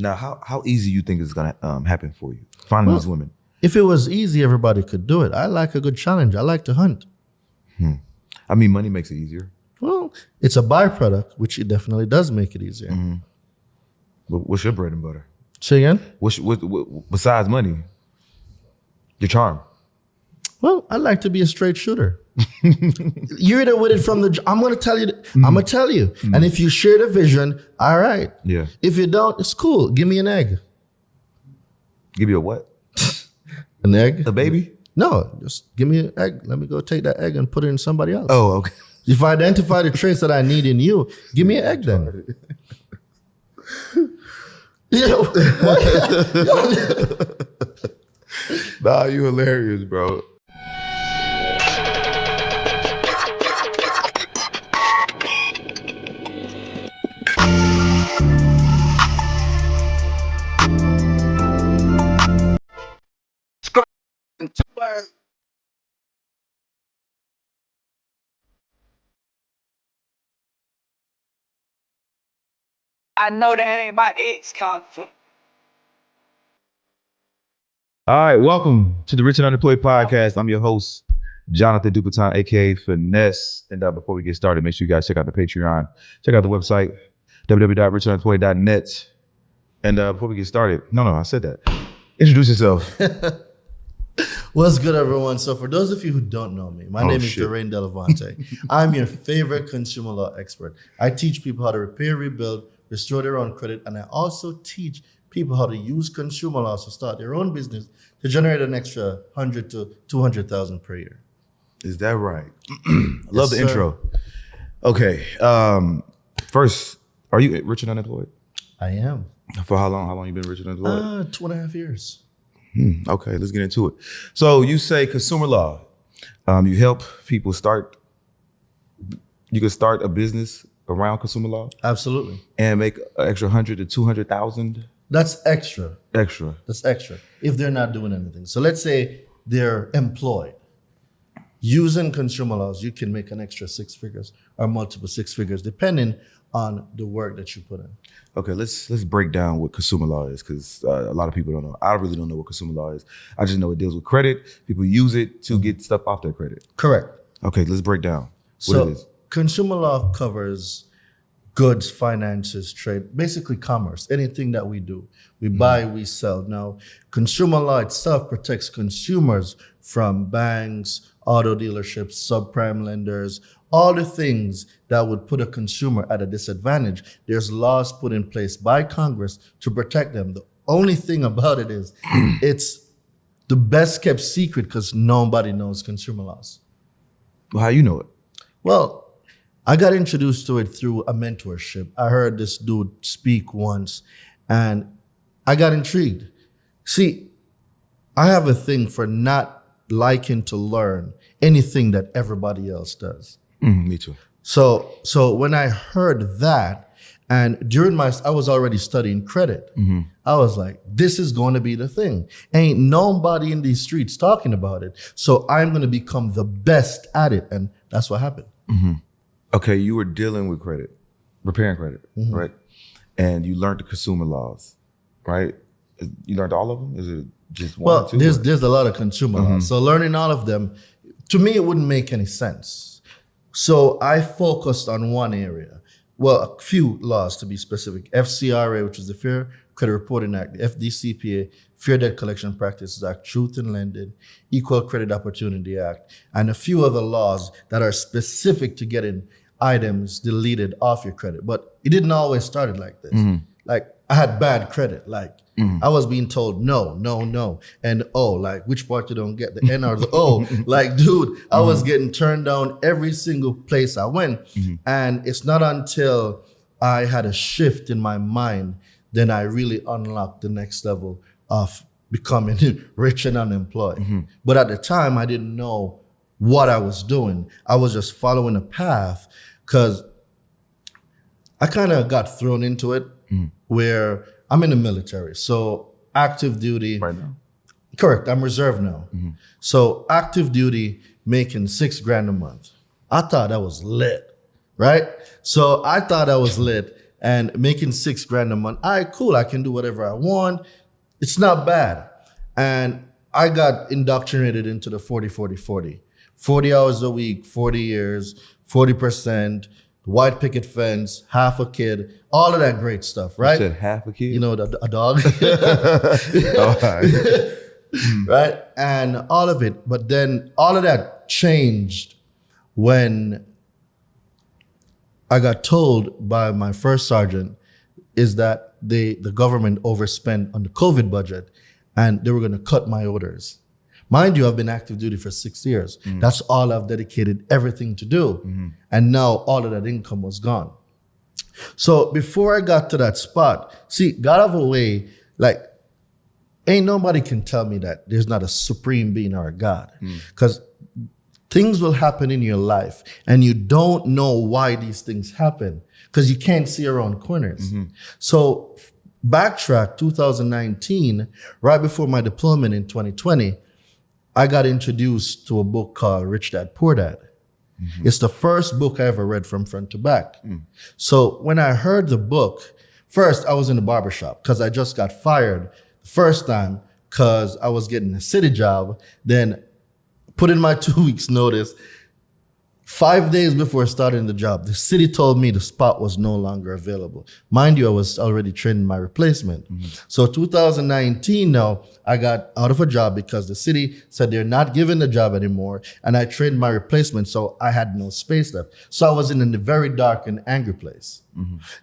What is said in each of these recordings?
Now, how easy you think it's gonna happen for you finding these women? If it was easy, everybody could do it. I like a good challenge. I like to hunt. I mean, money makes it easier. Well, it's a byproduct, which it definitely does make it easier. But what's your bread and butter? Say again? What besides money? Your charm. Well, I like to be a straight shooter. You're there with it from the. I'm gonna tell you. I'm gonna tell you. And if you share the vision, all right. Yeah. If you don't, it's cool. Give me an egg. Give you a what? An egg? A baby? No, just give me an egg. Let me go take that egg and put it in somebody else. Oh, okay. If I identify the traits that I need in you, give me an egg then. Nah, you hilarious, bro. I know that ain't my ex conflict. All right, welcome to the Rich Unemployed Podcast. I'm your host, Jonathan Dupont, aka Finesse. And before we get started, make sure you guys check out the Patreon. Check out the website, www.richunemployed.net. And before we get started, I said that. Introduce yourself. What's good, everyone? So for those of you who don't know me, my name is Daraine Delevante. I'm your favorite consumer law expert. I teach people how to repair, rebuild, restore their own credit, and I also teach people how to use consumer laws to start their own business to generate an extra 100 to 200,000 per year. Is that right? Love the intro. Okay. First, are you rich and unemployed? I am. For how long? How long you been rich and unemployed? 2.5 years. Okay, let's get into it. So you say consumer law. You help people you can start a business around consumer law? Absolutely. And make an extra 100 to 200,000? That's extra. Extra. That's extra. If they're not doing anything. So let's say they're employed. Using consumer laws, you can make an extra 6 figures or multiple 6 figures, depending on the work that you put in. Okay, let's break down what consumer law is, because a lot of people don't know. I really don't know what consumer law is. I just know it deals with credit. People use it to get stuff off their credit. Correct. Okay, let's break down what it is. Consumer law covers goods, finances, trade, basically commerce, anything that we do. We buy, we sell. Now, consumer law itself protects consumers from banks, auto dealerships, subprime lenders, all the things that would put a consumer at a disadvantage. There's laws put in place by Congress to protect them. The only thing about it is it's the best kept secret because nobody knows consumer laws. Well, how you know it? Well, I got introduced to it through a mentorship. I heard this dude speak once and I got intrigued. See, I have a thing for not liking to learn anything that everybody else does. Me too. So when I heard that, and I was already studying credit, I was like, this is going to be the thing. Ain't nobody in these streets talking about it. So I'm going to become the best at it. And that's what happened. Okay, you were dealing with credit, repairing credit, right? And you learned the consumer laws, right? You learned all of them? Is it just one or two? Well, there's a lot of consumer laws. So learning all of them, to me, it wouldn't make any sense. So I focused on one area. Well, a few laws to be specific. FCRA, which is the Fair Credit Reporting Act, the FDCPA, Fair Debt Collection Practices Act, Truth in Lending, Equal Credit Opportunity Act, and a few other laws that are specific to getting items deleted off your credit. But it didn't always start like this. Like I had bad credit. Like I was being told no, and like which part you don't get, the N or the O. Like, dude, I was getting turned down every single place I went. And it's not until I had a shift in my mind then I really unlocked the next level of becoming rich and unemployed. But at the time, I didn't know what I was doing. I was just following a path because I kind of got thrown into it where I'm in the military. So active duty. Right now? Correct. I'm reserve now. So active duty, making $6,000 a month. I thought that was lit, right? So I thought I was lit. and making $6,000 a month. All right, cool. I can do whatever I want. It's not bad. And I got indoctrinated into the 40. 40 hours a week, 40 years, 40%, white picket fence, half a kid, all of that great stuff, right? You said half a kid? You know, a dog. All right. Right? And all of it. But then all of that changed when I got told by my first sergeant is that the government overspent on the COVID budget and they were going to cut my orders. Mind you, I've been active duty for 6 years. That's all I've dedicated everything to do. And now all of that income was gone. So before I got to that spot, see, God have a way, like, ain't nobody can tell me that there's not a supreme being or a God. Because things will happen in your life and you don't know why these things happen because you can't see around corners. So backtrack 2019, right before my deployment in 2020, I got introduced to a book called Rich Dad, Poor Dad. It's the first book I ever read from front to back. So when I heard the book, first I was in the barbershop because I just got fired the first time because I was getting a city job. Then put in my 2 weeks notice. 5 days before starting the job, the city told me the spot was no longer available. Mind you, I was already training my replacement. So 2019 now, I got out of a job because the city said they're not giving the job anymore. And I trained my replacement, so I had no space left. So I was in a very dark and angry place.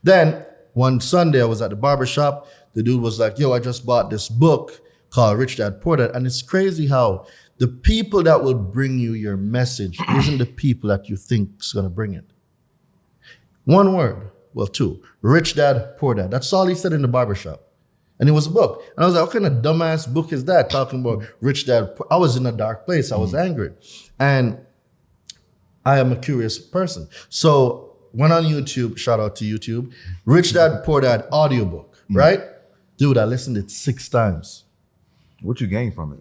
Then one Sunday, I was at the barbershop. The dude was like, yo, I just bought this book called Rich Dad, Poor Dad. And it's crazy how the people that will bring you your message isn't the people that you think is going to bring it. One word, well, two. Rich Dad, Poor Dad. That's all he said in the barbershop. And it was a book. And I was like, what kind of dumbass book is that? Talking about Rich Dad. I was in a dark place. I was angry. And I am a curious person. So went on YouTube, shout out to YouTube, Rich Dad, Poor Dad audiobook, right? Dude, I listened to it 6 times. What you gain from it?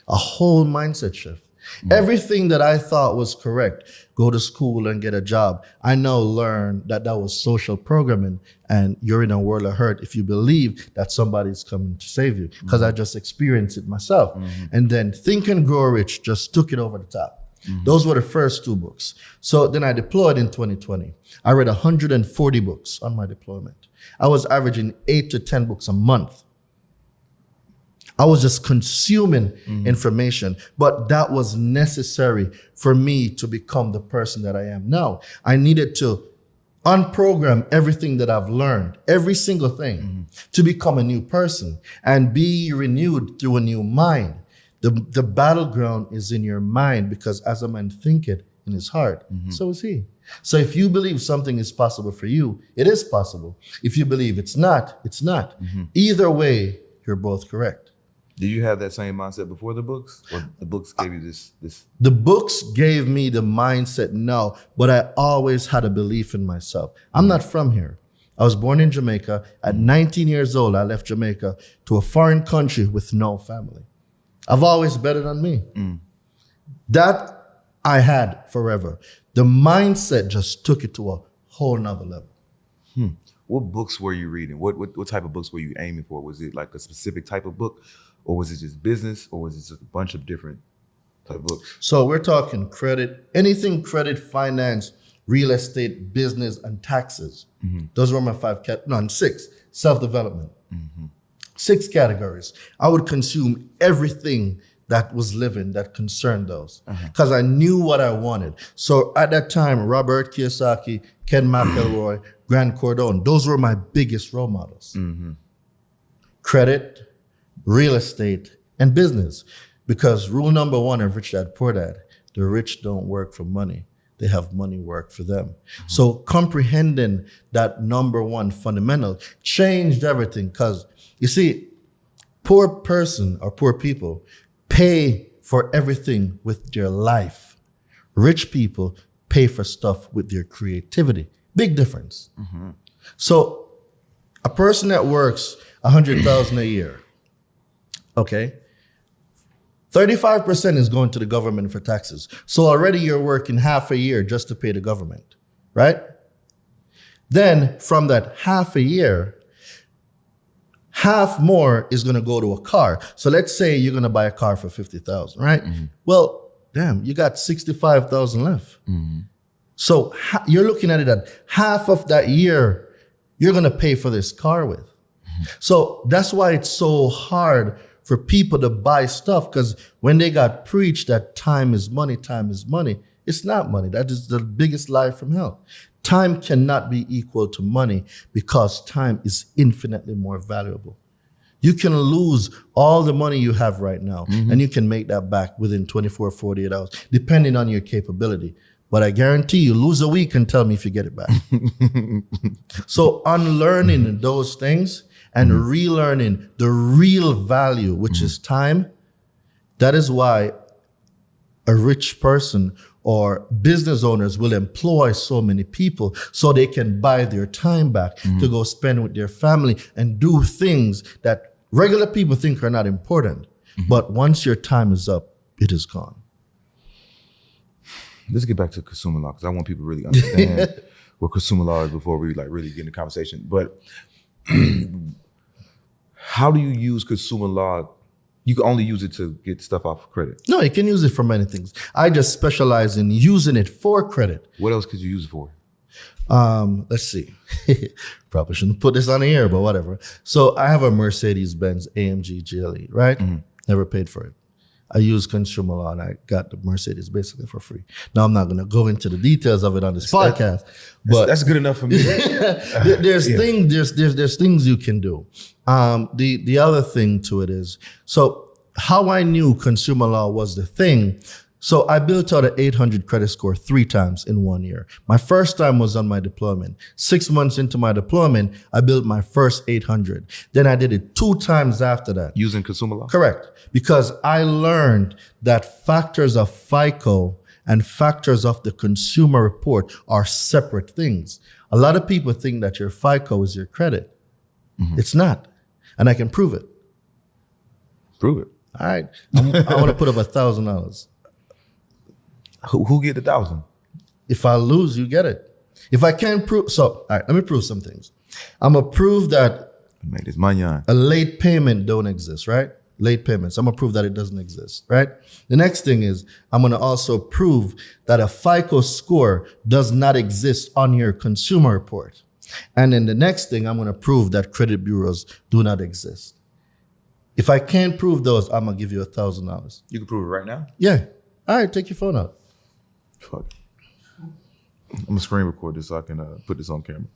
A whole mindset shift. Everything that I thought was correct, go to school and get a job, I now learned that that was social programming and you're in a world of hurt if you believe that somebody's coming to save you, because I just experienced it myself. And then Think and Grow Rich just took it over the top. Those were the first 2 books. So then I deployed in 2020. I read 140 books on my deployment. I was averaging 8 to 10 books a month. I was just consuming information, but that was necessary for me to become the person that I am now. I needed to unprogram everything that I've learned, every single thing, to become a new person and be renewed through a new mind. The battleground is in your mind, because as a man thinketh in his heart, so is he. So if you believe something is possible for you, it is possible. If you believe it's not, it's not. Either way, you're both correct. Did you have that same mindset before the books, or the books gave you this? The books gave me the mindset now, but I always had a belief in myself. I'm not from here. I was born in Jamaica. At 19 years old, I left Jamaica to a foreign country with no family. I've always betted on me. That I had forever. The mindset just took it to a whole nother level. What books were you reading? What type of books were you aiming for? Was it like a specific type of book? Or was it just business, or was it just a bunch of different type of books? So we're talking credit, anything credit, finance, real estate, business, and taxes. Those were my 6, self-development. 6 categories. I would consume everything that was living that concerned those, because I knew what I wanted. So at that time, Robert Kiyosaki, Ken McElroy, Grant Cardone, those were my biggest role models. Credit, real estate, and business. Because rule number 1 of Rich Dad, Poor Dad, the rich don't work for money. They have money work for them. So comprehending that number 1 fundamental changed everything. Because you see, poor person or poor people pay for everything with their life. Rich people pay for stuff with their creativity. Big difference. So a person that works $100,000 a year, okay, 35% is going to the government for taxes. So already you're working half a year just to pay the government, right? Then from that half a year, half more is going to go to a car. So let's say you're going to buy a car for $50,000, right? Well, damn, you got $65,000 left. So you're looking at it at half of that year you're going to pay for this car with. So that's why it's so hard for people to buy stuff, because when they got preached that time is money, it's not money. That is the biggest lie from hell. Time cannot be equal to money because time is infinitely more valuable. You can lose all the money you have right now and you can make that back within 24, 48 hours, depending on your capability. But I guarantee you, lose a week and tell me if you get it back. So unlearning those things and relearning the real value, which is time, that is why a rich person or business owners will employ so many people so they can buy their time back to go spend with their family and do things that regular people think are not important. But once your time is up, it is gone. Let's get back to consumer law, because I want people to really understand what consumer law is before we like really get in the conversation. But how do you use consumer law? You can only use it to get stuff off of credit. No, you can use it for many things. I just specialize in using it for credit. What else could you use it for? Let's see. Probably shouldn't put this on the air, but whatever. So I have a Mercedes-Benz AMG GLE, right? Never paid for it. I use consumer law and I got the Mercedes basically for free. Now, I'm not going to go into the details of it on this podcast, but that's good enough for me. there's things you can do. The other thing to it is, so how I knew consumer law was the thing. So I built out an 800 credit score 3 times in 1 year. My first time was on my deployment. 6 months into my deployment, I built my first 800. Then I did it 2 times after that. Using consumer law? Correct. Because I learned that factors of FICO and factors of the consumer report are separate things. A lot of people think that your FICO is your credit. It's not. And I can prove it. Prove it. All right. I want to put up $1,000. Who get the 1,000? If I lose, you get it. If I can't prove, so all right, let me prove some things. I'm gonna prove that Made this Marian. a late payment don't exist, right? Late payments. I'm gonna prove that it doesn't exist, right? The next thing is I'm gonna also prove that a FICO score does not exist on your consumer report. And then the next thing, I'm gonna prove that credit bureaus do not exist. If I can't prove those, I'm gonna give you $1,000. You can prove it right now? Yeah. All right, take your phone out. Fuck. I'm gonna screen record this so I can put this on camera.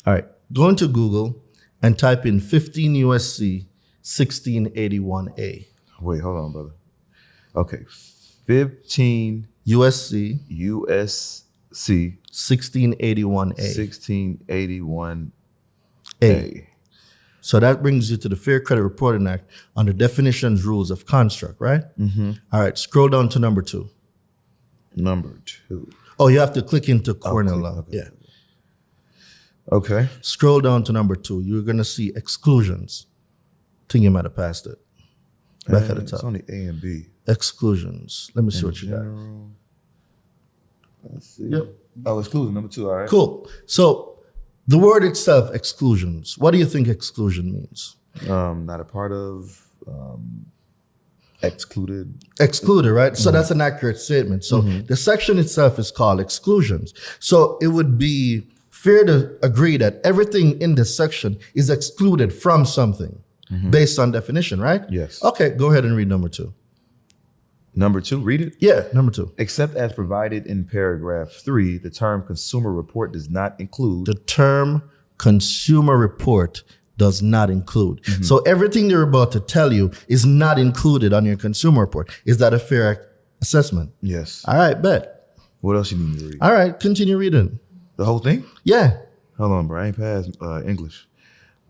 All right, go into Google and type in 15 USC 1681A. Wait, hold on, brother. Okay, 15 USC USC 1681A. 1681A. So that brings you to the Fair Credit Reporting Act under definitions, rules of construct, right? All right, scroll down to number 2. Number 2. Oh, you have to click into Cornell Law. okay. Yeah. Okay. Scroll down to number 2. You're going to see exclusions. Think you might have passed it. Back at the top. It's only A and B. Exclusions. Let me see what you got. Let's see. Yep. Oh, exclusion number 2. All right. Cool. So the word itself, exclusions. What do you think exclusion means? Not a part of. Excluded. Excluded, right? So that's an accurate statement. So the section itself is called exclusions. So it would be fair to agree that everything in this section is excluded from something based on definition, right? Yes. Okay, go ahead and read number 2. Number 2, read it. Yeah, number 2. Except as provided in paragraph 3, the term consumer report does not include. The term consumer report does not include. So everything they're about to tell you is not included on your consumer report. Is that a fair assessment? Yes. All right, bet. What else you need me to read? All right, continue reading. The whole thing? Yeah. Hold on, bro. I ain't passed English.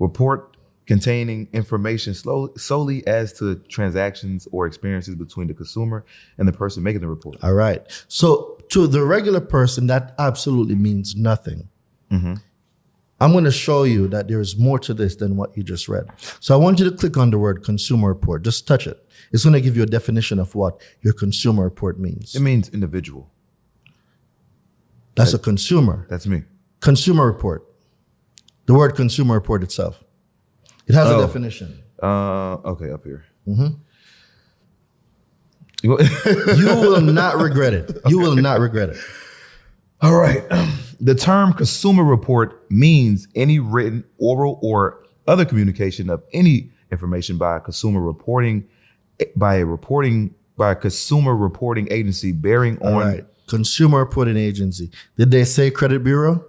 Report containing information solely as to transactions or experiences between the consumer and the person making the report. All right. So to the regular person, that absolutely means nothing. I'm going to show you that there's more to this than what you just read. So I want you to click on the word consumer report. Just touch it. It's going to give you a definition of what your consumer report means. It means individual. That's a consumer. That's me. Consumer report. The word consumer report itself. It has a definition. Okay, up here. You will not regret it. You will not regret it. All right. The term consumer report means any written, oral, or other communication of any information by a consumer reporting agency bearing on. All right. Consumer reporting agency. Did they say credit bureau?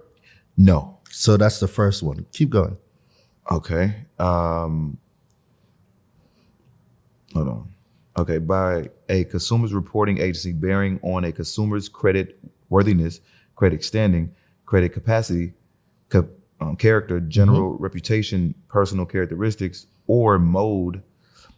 No. So that's the first one. Keep going. Okay. Hold on. Okay. By a consumer's reporting agency bearing on a consumer's credit worthiness, credit standing, credit capacity, character, general reputation, personal characteristics, or mode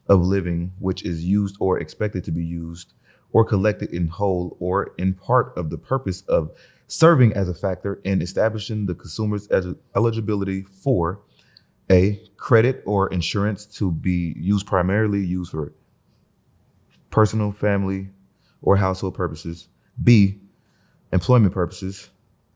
of living, which is used or expected to be used or collected in whole or in part of the purpose of serving as a factor in establishing the consumer's eligibility for A, credit or insurance to be primarily used for personal, family, or household purposes, B, employment purposes,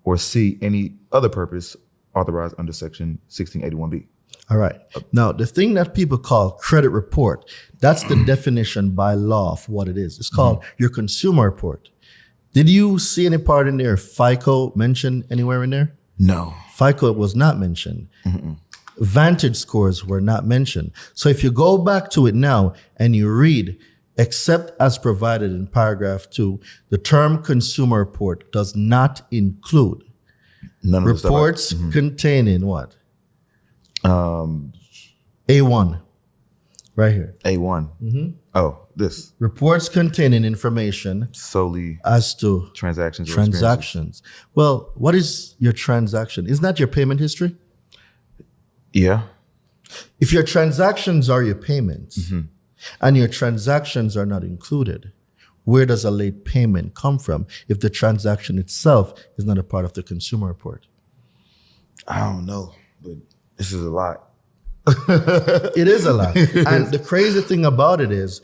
or C, any other purpose authorized under Section 1681B. All right. Now, the thing that people call credit report, that's the definition by law of what it is. It's called your consumer report. Did you see any part in there, FICO mentioned anywhere in there? No. FICO was not mentioned. Vantage scores were not mentioned. So if you go back to it now and you read, except as provided in paragraph 2, the term consumer report does not include None of reports containing what? A1, right here. A1. Oh, this. Reports containing information Solely as to transactions. Or experiences. transactions. Well, what is your transaction? Isn't that your payment history? Yeah. If your transactions are your payments and your transactions are not included, where does a late payment come from if the transaction itself is not a part of the consumer report? I don't know, but this is a lot. It is a lot. And the crazy thing about it is,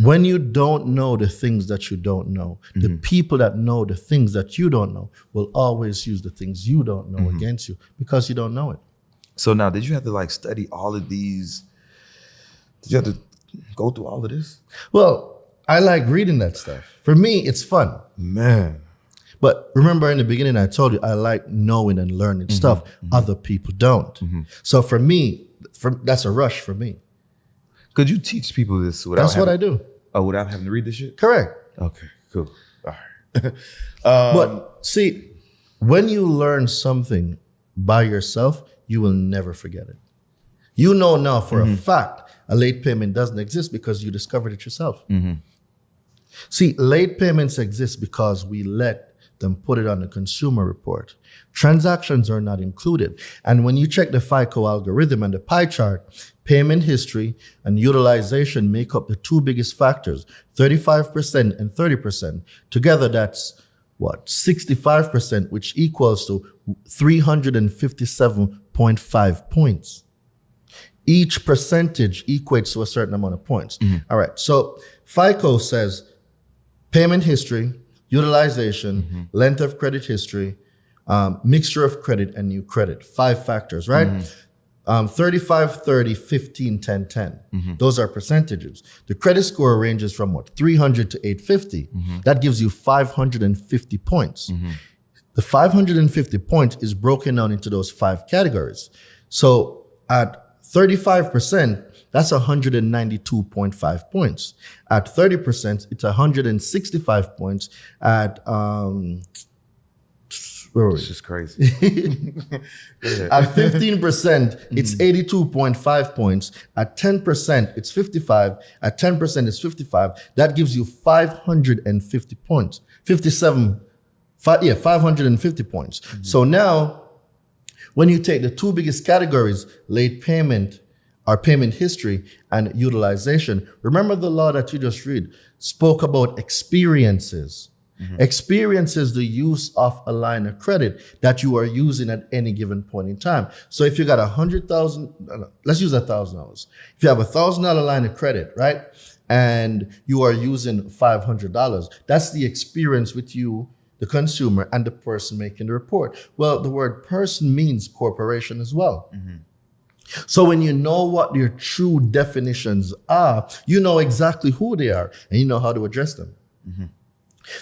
when you don't know the things that you don't know, the people that know the things that you don't know will always use the things you don't know against you because you don't know it. So now, did you have to study all of these? Did you have to go through all of this? Well, I like reading that stuff. For me, it's fun. Man. But remember in the beginning, I told you I like knowing and learning stuff other people don't. So for me, that's a rush for me. Could you teach people this without That's what I do. Oh, without having to read this shit? Correct. Okay, cool. All right. But see, when you learn something by yourself, you will never forget it. You know now for a fact a late payment doesn't exist because you discovered it yourself. See, late payments exist because we let them put it on the consumer report. Transactions are not included. And when you check the FICO algorithm and the pie chart, payment history and utilization make up the two biggest factors, 35% and 30%. Together, that's what? 65%, which equals to 357.5 points. Each percentage equates to a certain amount of points. All right, so FICO says payment history, utilization, length of credit history, mixture of credit and new credit. 5 factors, right? 35, 30, 15, 10, 10. Those are percentages. The credit score ranges from what? 300 to 850. That gives you 550 points. The 550 points is broken down into those 5 categories. So at 35%, that's 192.5 points. At 30%, it's 165 points. At This is crazy. At 15%, it's 82.5 points. At 10%, it's 55. At 10%, it's 55. That gives you 550 points. 550 points. So now, when you take the 2 biggest categories, late payment, or payment history, and utilization, remember the law that you just read spoke about experiences. Experience is the use of a line of credit that you are using at any given point in time. So if you got $100,000, let's use $1,000. If you have $1,000 line of credit, right, and you are using $500, that's the experience with you the consumer, and the person making the report. Well, the word person means corporation as well. So when you know what their true definitions are, you know exactly who they are and you know how to address them.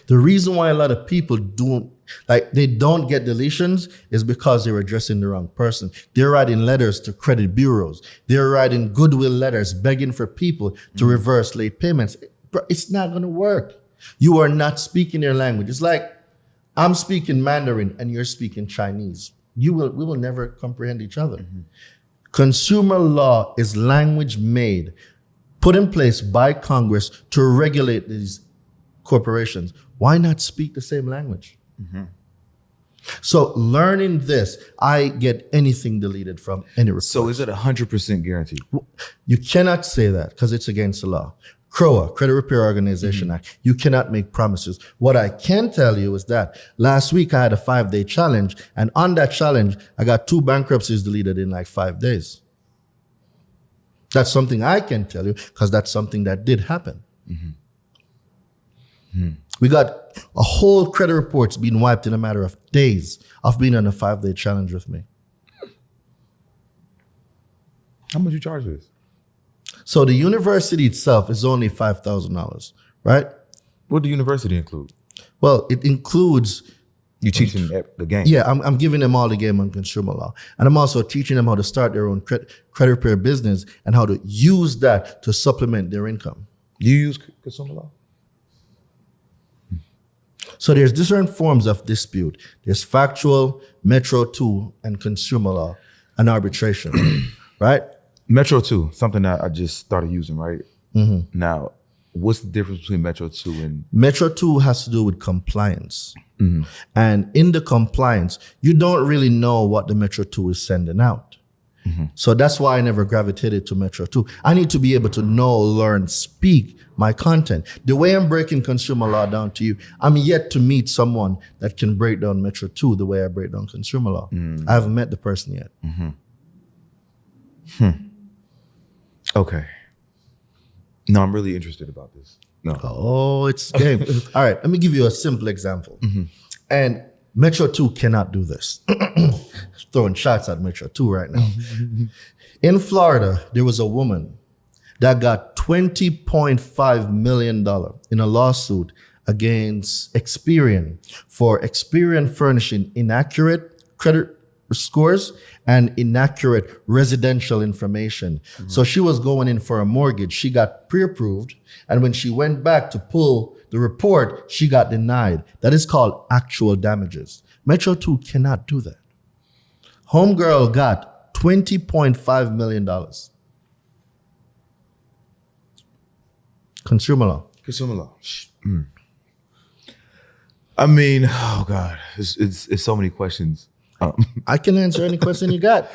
The reason why a lot of people don't get deletions is because they're addressing the wrong person. They're writing letters to credit bureaus. They're writing goodwill letters begging for people to reverse late payments. It's not going to work. You are not speaking their language. It's like I'm speaking Mandarin and you're speaking Chinese. We will never comprehend each other. Consumer law is language made, put in place by Congress to regulate these corporations. Why not speak the same language? So learning this, I get anything deleted from any report. So is it 100% guaranteed? You cannot say that because it's against the law. CROA, Credit Repair Organization Act, you cannot make promises. What I can tell you is that last week I had a 5-day challenge, and on that challenge, I got 2 bankruptcies deleted in like 5 days. That's something I can tell you because that's something that did happen. We got a whole credit reports being wiped in a matter of days of being on a 5-day challenge with me. How much you charge for this? So the university itself is only $5,000, right? What do university include? Well, it includes... You teaching the game? Yeah, I'm giving them all the game on consumer law. And I'm also teaching them how to start their own credit repair business and how to use that to supplement their income. Do you use consumer law? So there's different forms of dispute. There's factual, Metro 2, and consumer law, and arbitration, right? Metro 2, something that I just started using, right? Now, what's the difference between Metro 2 and... Metro 2 has to do with compliance. And in the compliance, you don't really know what the Metro 2 is sending out. So that's why I never gravitated to Metro 2. I need to be able to know, learn, speak my content. The way I'm breaking consumer law down to you, I'm yet to meet someone that can break down Metro 2 the way I break down consumer law. I haven't met the person yet. Okay. No, I'm really interested about this. No. Oh, it's game. All right, let me give you a simple example. And Metro 2 cannot do this. Throwing shots at Metro 2 right now. In Florida, there was a woman that got $20.5 million in a lawsuit against Experian for Experian furnishing inaccurate credit scores and inaccurate residential information. So she was going in for a mortgage. She got pre-approved. And when she went back to pull the report, she got denied. That is called actual damages. Metro 2 cannot do that. Homegirl got $20.5 million. Consumer law. Consumer law. I mean, oh God, it's so many questions. I can answer any question you got.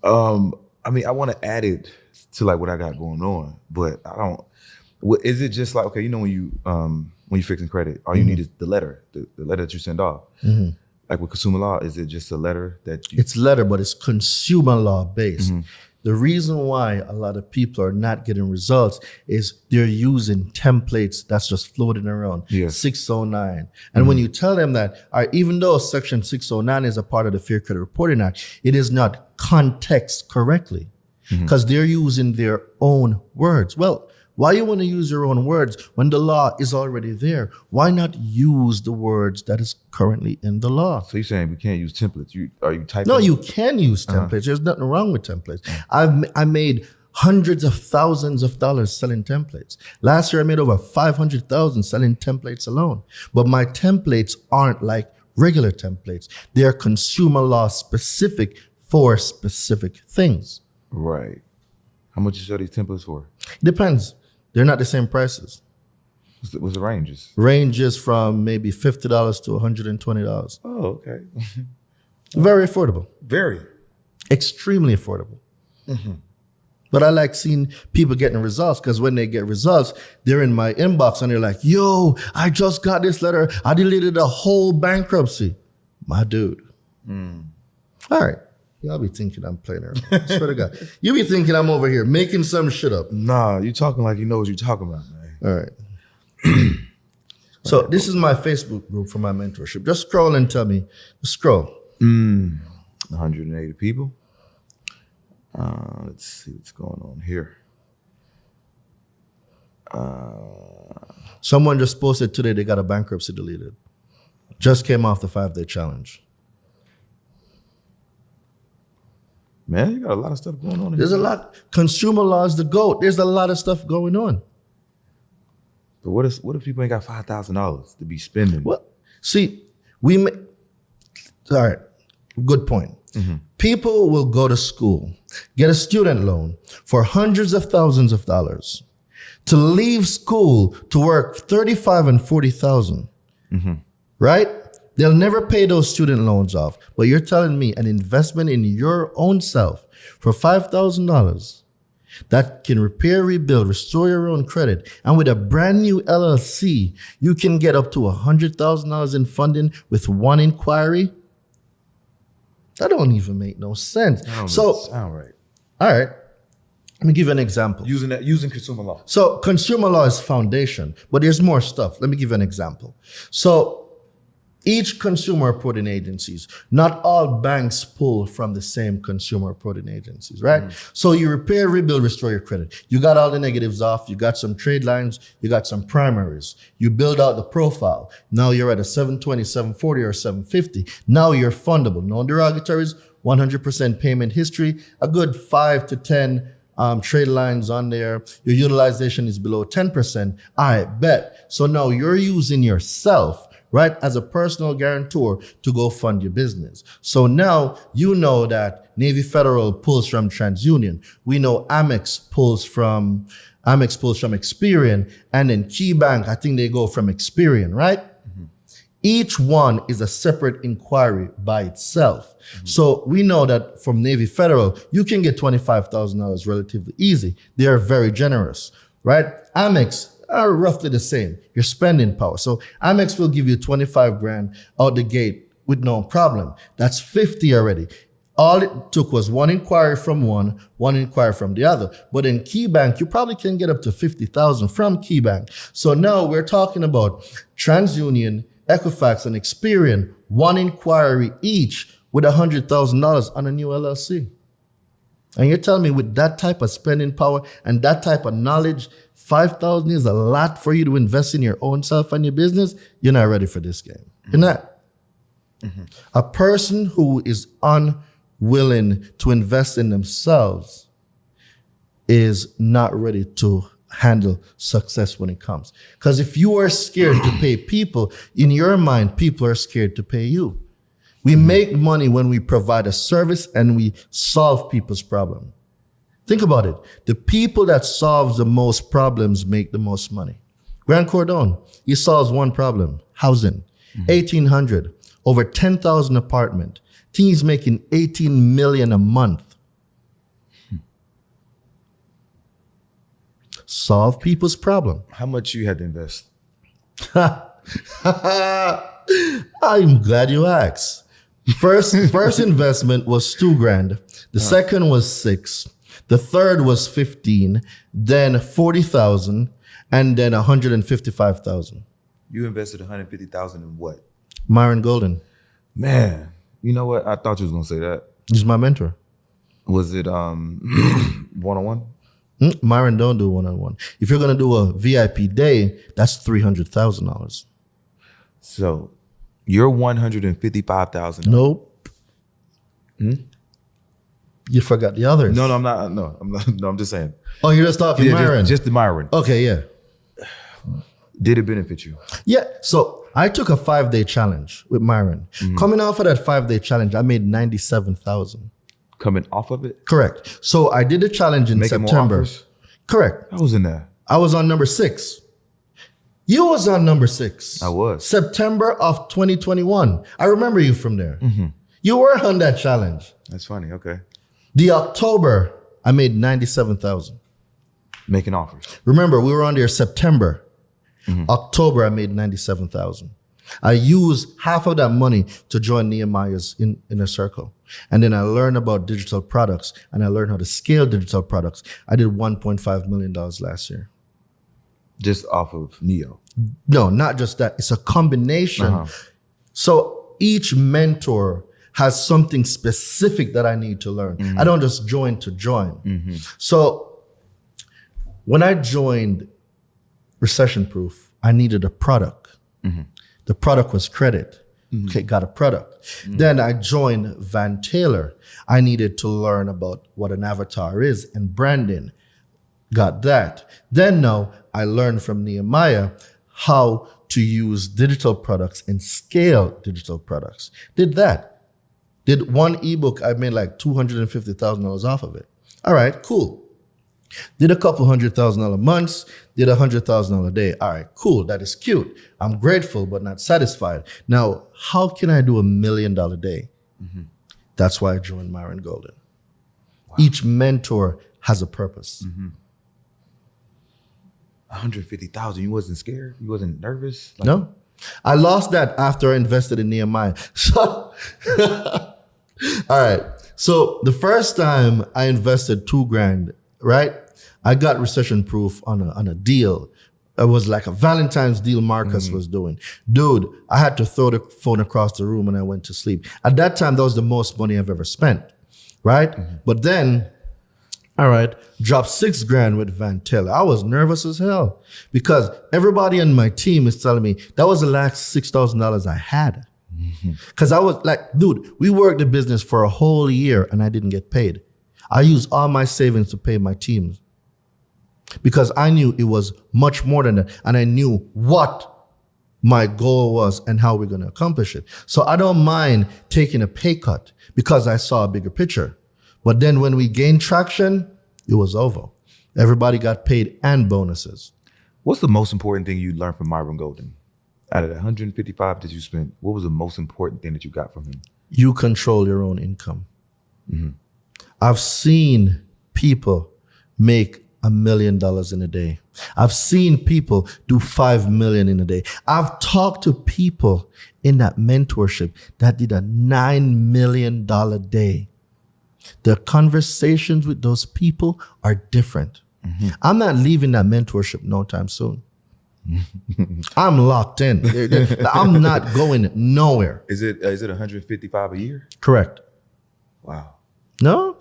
I mean, I want to add it to like what I got going on, but I don't. Is it just like, okay, you know, when you fixing credit, all you need is the letter, the letter that you send off. Like with consumer law, is it just a letter that you... It's letter, but it's consumer law based. The reason why a lot of people are not getting results is they're using templates that's just floating around. 609. And when you tell them that, even though Section 609 is a part of the Fair Credit Reporting Act, it is not context correctly because they're using their own words. Well, why you want to use your own words when the law is already there? Why not use the words that is currently in the law? So you're saying we can't use templates? Are you typing? No, you can use templates. There's nothing wrong with templates. I made hundreds of thousands of dollars selling templates. Last year, I made over 500,000 selling templates alone. But my templates aren't like regular templates. They are consumer law specific for specific things. Right. How much you sell these templates for? Depends. They're not the same prices. What's the ranges? Ranges from maybe $50 to $120. Oh, okay. Very affordable. Very. Extremely affordable. But I like seeing people getting results because when they get results, they're in my inbox and they're like, yo, I just got this letter. I deleted a whole bankruptcy. My dude. All right. Y'all be thinking I'm playing around. I swear to God. You be thinking I'm over here making some shit up. Nah, you talking like you know what you're talking about, man. All right. So this is my Facebook group for my mentorship. Just scroll and tell me. Just scroll. 180 people. Let's see what's going on here. Someone just posted today they got a bankruptcy deleted. Just came off the 5-day challenge. Man, you got a lot of stuff going on here. There's a lot. Consumer law is the GOAT. There's a lot of stuff going on. But what if people ain't got $5,000 to be spending? Well, see, all right, good point. People will go to school, get a student loan for hundreds of thousands of dollars, to leave school to work 35 and 40,000, right? They'll never pay those student loans off. But you're telling me an investment in your own self for $5,000 that can repair, rebuild, restore your own credit, and with a brand new LLC, you can get up to $100,000 in funding with one inquiry? That don't even make no sense. That don't So, sound right. all right, let me give you an example. Using consumer law. So consumer law is foundation, but there's more stuff. Let me give you an example. So each consumer reporting agencies, not all banks pull from the same consumer reporting agencies, right? So you repair, rebuild, restore your credit. You got all the negatives off. You got some trade lines. You got some primaries. You build out the profile. Now you're at a 720, 740, or 750. Now you're fundable. No derogatories, 100% payment history, a good 5 to 10 trade lines on there. Your utilization is below 10%. I bet. So now you're using yourself, right, as a personal guarantor to go fund your business. So now you know that Navy Federal pulls from TransUnion. We know Amex pulls from Experian, and then KeyBank, I think they go from Experian, right? Each one is a separate inquiry by itself. So we know that from Navy Federal, you can get $25,000 relatively easy. They are very generous, right? Amex are roughly the same, your spending power. So Amex will give you 25 grand out the gate with no problem. That's 50 already. All it took was one inquiry from one inquiry from the other. But in KeyBank, you probably can get up to 50,000 from KeyBank. So now we're talking about TransUnion, Equifax, and Experian, one inquiry each with $100,000 on a new LLC. And you're telling me with that type of spending power and that type of knowledge, 5,000 is a lot for you to invest in your own self and your business? You're not ready for this game. You're not. A person who is unwilling to invest in themselves is not ready to handle success when it comes. Because if you are scared to pay people, in your mind, people are scared to pay you. We make money when we provide a service and we solve people's problem. Think about it. The people that solve the most problems make the most money. Grant Cardone, he solves one problem, housing. 1,800, over 10,000 apartment. I think he's making $18 million a month. Solve people's problem. How much you had to invest? I'm glad you asked. First investment was $2,000. The second was $6,000. The third was $15,000. Then $40,000, and then $155,000. You invested $150,000 in what? Marian Golden. Man, you know what? I thought you was gonna say that. He's my mentor. Was it one-on-one? Marian don't do one-on-one. If you're gonna do a VIP day, that's $300,000. So you're $155,000. Nope. You forgot the others. No, I'm not. No, I'm just saying. Oh, you're just talking Marian. Just the Marian. Okay, yeah. Did it benefit you? Yeah. So I took a 5-day challenge with Marian. Coming off of that 5-day challenge, I made $97,000. Coming off of it? Correct. So I did a challenge in Making more September. offers? Correct. I was in there. I was on number 6. You was on number 6. I was. September of 2021. I remember you from there. You were on that challenge. That's funny. Okay. The October, I made $97,000. Making offers. Remember, we were on there September. October, I made $97,000. I used half of that money to join Nehemiah's inner circle. And then I learned about digital products and I learned how to scale digital products. I did $1.5 million last year. Just off of Neo. No, not just that. It's a combination. So each mentor has something specific that I need to learn. I don't just join to join. So when I joined Recession Proof, I needed a product. The product was credit. Okay, got a product. Then I joined Van Taylor. I needed to learn about what an avatar is and branding. Got that. Then now I learned from Nehemiah how to use digital products and scale digital products. Did that. Did one ebook, I made like $250,000 off of it. All right, cool. Did a couple $100,000 months, did $100,000 a day. All right, cool. That is cute. I'm grateful, but not satisfied. Now, how can I do $1 million a day? That's why I joined Marian Golden. Wow. Each mentor has a purpose. 150,000. You wasn't scared? You wasn't nervous? Like, no. I lost that after I invested in Nehemiah. So, all right. So the first time I invested $2,000, right? I got Recession Proof on a deal. It was like a Valentine's deal Marcus was doing. Dude, I had to throw the phone across the room when I went to sleep. At that time, that was the most money I've ever spent, right? But then, all right, dropped $6,000 with Van Taylor. I was nervous as hell because everybody on my team is telling me that was the last $6,000 I had. Because I was like, dude, we worked the business for a whole year and I didn't get paid. I used all my savings to pay my teams because I knew it was much more than that. And I knew what my goal was and how we're going to accomplish it. So I don't mind taking a pay cut because I saw a bigger picture. But then when we gained traction, it was over. Everybody got paid and bonuses. What's the most important thing you learned from Marian Golden? Out of the 155 that you spent, what was the most important thing that you got from him? You control your own income. I've seen people make $1 million in a day. I've seen people do 5 million in a day. I've talked to people in that mentorship that did a $9 million day. The conversations with those people are different. I'm not leaving that mentorship no time soon. I'm locked in. I'm not going nowhere. Is it 155 a year? Correct. Wow. No,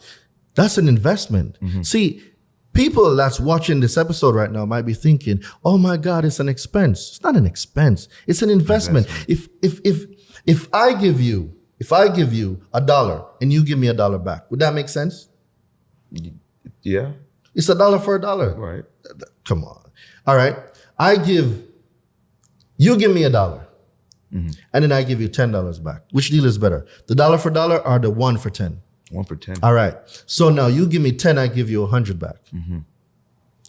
that's an investment. See, people that's watching this episode right now might be thinking, "Oh my God, it's an expense." It's not an expense. It's an investment. If I give you $1 and you give me $1 back, would that make sense? Yeah. It's $1 for $1. Right. Come on. All right. You give me $1, and then I give you $10 back. Which deal is better? The $1 for $1 or the 1 for 10? 1 for 10. All right. So now you give me 10, I give you 100 back.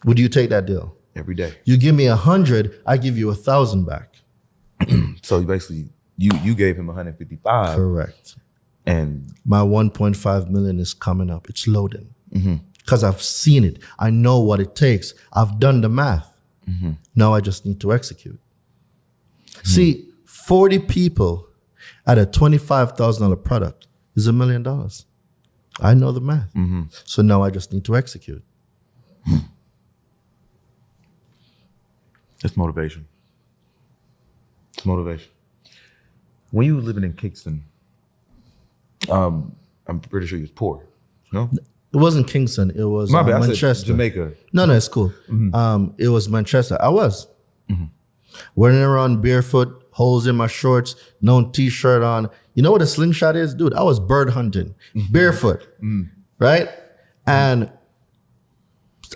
Would you take that deal? Every day. You give me 100, I give you 1,000 back. So basically, you gave him 155. Correct. And my 1.5 million is coming up. It's loading. Because I've seen it. I know what it takes. I've done the math. Now I just need to execute. See, 40 people at a $25,000 product is $1 million. I know the math. So now I just need to execute. It's motivation. It's motivation. When you were living in Kingston, I'm pretty sure you was poor, no? It wasn't Kingston. It was Manchester. I said Jamaica. No, it's cool. It was Manchester. I was. Running around barefoot, holes in my shorts, no t-shirt on. You know what a slingshot is? Dude, I was bird hunting, barefoot, right? And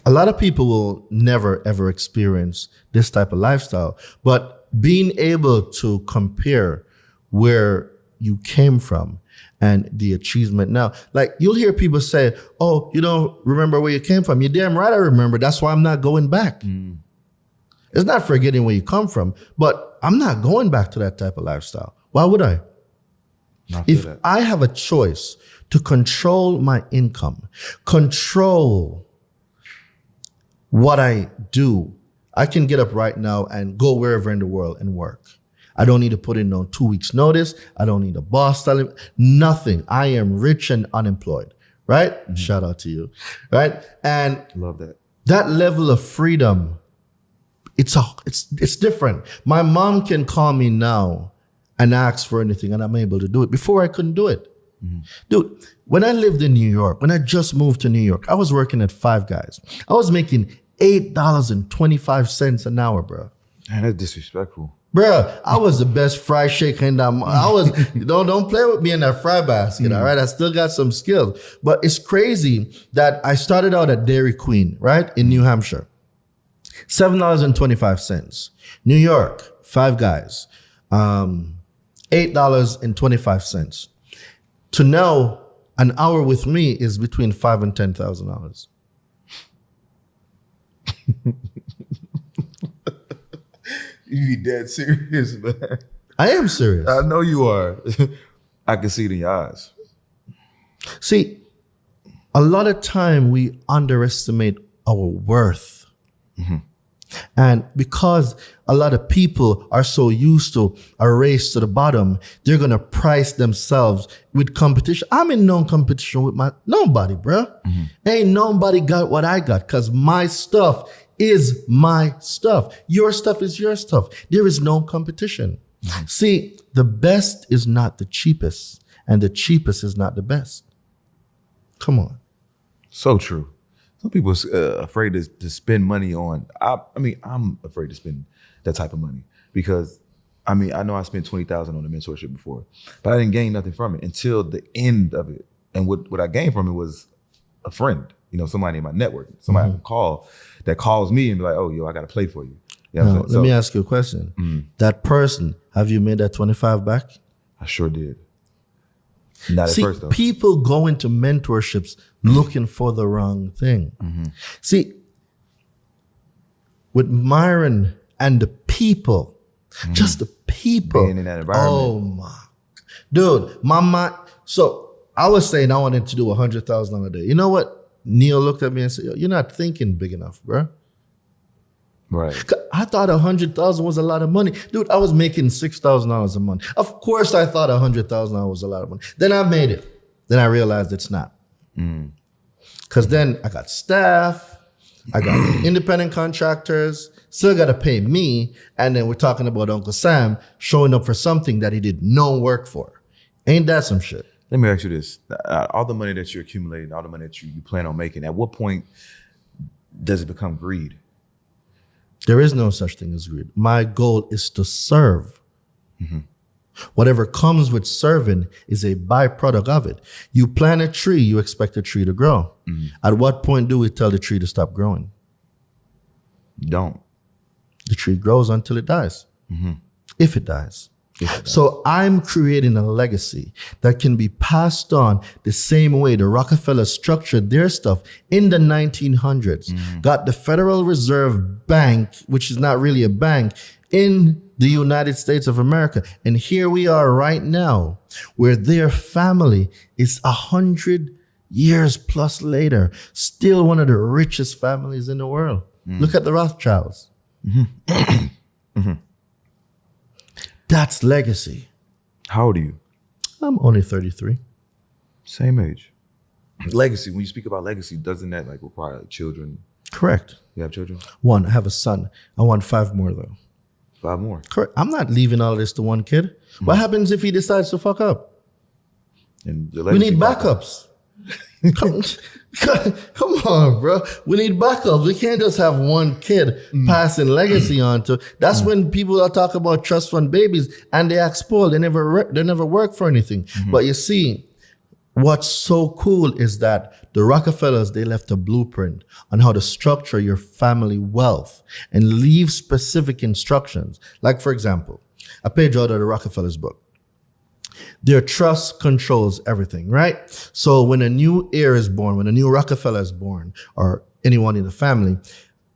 a lot of people will never, ever experience this type of lifestyle. But being able to compare where you came from and the achievement now. Like, you'll hear people say, "Oh, you don't remember where you came from." You're damn right I remember. That's why I'm not going back. It's not forgetting where you come from, but I'm not going back to that type of lifestyle. Why would I? If I have a choice to control my income, control what I do, I can get up right now and go wherever in the world and work. I don't need to put in no 2 weeks notice. I don't need a boss telling me nothing. I am rich and unemployed, right? Shout out to you, right? And love that. That level of freedom it's different. My mom can call me now and ask for anything, and I'm able to do it. Before, I couldn't do it. Dude, when I lived in New York, when I just moved to New York, I was working at Five Guys. I was making $8.25 an hour, bro. Man, that's disrespectful. Bruh, I was the best fry shaker in that. I was, don't play with me in that fry basket, all right? I still got some skills. But it's crazy that I started out at Dairy Queen, right, in New Hampshire. $7.25. New York, Five Guys, $8.25. To now, an hour with me is between $5,000 and $10,000. You be dead serious, man. I am serious. I know you are. I can see it in your eyes. See, a lot of time we underestimate our worth. And because a lot of people are so used to a race to the bottom, they're going to price themselves with competition. I'm in no competition with nobody, bro. Ain't nobody got what I got because my stuff is my stuff. Your stuff is your stuff. There is no competition. See, the best is not the cheapest, and the cheapest is not the best. Come on. So true. Some people are afraid to spend money on. I'm afraid to spend that type of money because, I know I spent $20,000 on a mentorship before, but I didn't gain nothing from it until the end of it. And what I gained from it was a friend, somebody in my network, somebody I can call that calls me and be like, "Oh, yo, I got to play for you." Now, let me ask you a question. That person, have you made that 25 back? I sure did. Not at first, though. People go into mentorships looking for the wrong thing. See, with Marian and the people, just the people. Being in that environment. Oh my, dude, my mind. So I was saying I wanted to do $100,000 a day. You know what? Neil looked at me and said, "Yo, you're not thinking big enough, bro." Right. I thought 100,000 was a lot of money. Dude, I was making $6,000 a month. Of course I thought 100,000 was a lot of money. Then I made it. Then I realized it's not. Because then I got staff, I got independent contractors, still got to pay me. And then we're talking about Uncle Sam showing up for something that he did no work for. Ain't that some shit? Let me ask you this. All the money that you're accumulating, all the money that you plan on making, at what point does it become greed? There is no such thing as greed. My goal is to serve. Whatever comes with serving is a byproduct of it. You plant a tree, you expect the tree to grow. At what point do we tell the tree to stop growing? Don't. The tree grows until it dies. If it dies. So I'm creating a legacy that can be passed on the same way the Rockefellers structured their stuff in the 1900s. Got the Federal Reserve Bank, which is not really a bank, in the United States of America. And here we are right now, where their family is 100 years plus later, still one of the richest families in the world. Look at the Rothschilds. That's legacy. How old are you? I'm only 33. Same age. Legacy. When you speak about legacy, doesn't that require children? Correct. You have children? 1. I have a son. I want 5 more though. 5 more. Correct. I'm not leaving all of this to one kid. What happens if he decides to fuck up? And We need backups. Come on, bro. We need backups. We can't just have one kid passing legacy on to. That's when people are talking about trust fund babies and they act spoiled. They never work for anything. But you see, what's so cool is that the Rockefellers, they left a blueprint on how to structure your family wealth and leave specific instructions. Like, for example, a page out of the Rockefellers book. Their trust controls everything, right? So when a new heir is born, when a new Rockefeller is born, or anyone in the family,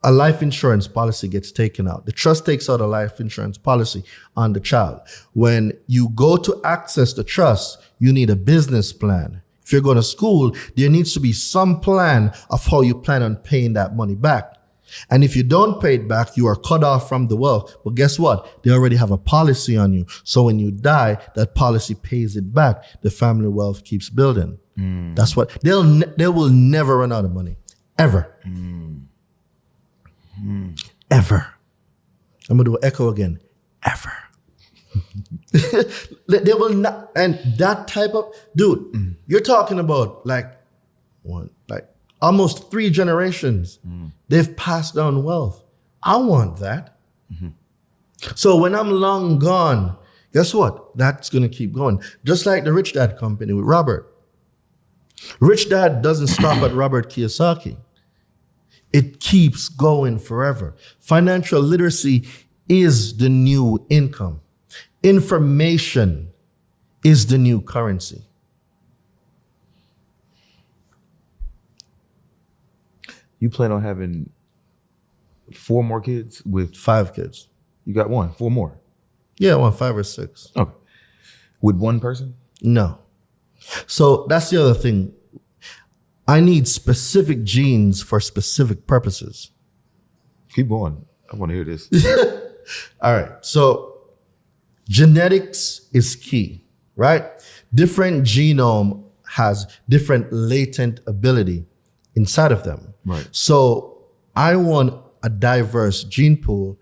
a life insurance policy gets taken out. The trust takes out a life insurance policy on the child. When you go to access the trust, you need a business plan. If you're going to school, there needs to be some plan of how you plan on paying that money back. And if you don't pay it back, you are cut off from the wealth. But guess what? They already have a policy on you. So when you die, that policy pays it back. The family wealth keeps building. That's what they will never run out of money. Ever. Ever. I'm going to do echo again. Ever. They will not. And that type of, dude, you're talking about like almost 3 generations. They've passed down wealth. I want that. So when I'm long gone, guess what? That's going to keep going. Just like the Rich Dad company with Robert. Rich Dad doesn't stop at Robert Kiyosaki. It keeps going forever. Financial literacy is the new income. Information is the new currency. You plan on having 4 more kids with 5 kids. You got 4 more. Yeah, I want 5 or 6. Okay. With one person? No. So that's the other thing. I need specific genes for specific purposes. Keep going. I want to hear this. All right. So genetics is key, right? Different genome has different latent ability inside of them. Right. So I want a diverse gene pool.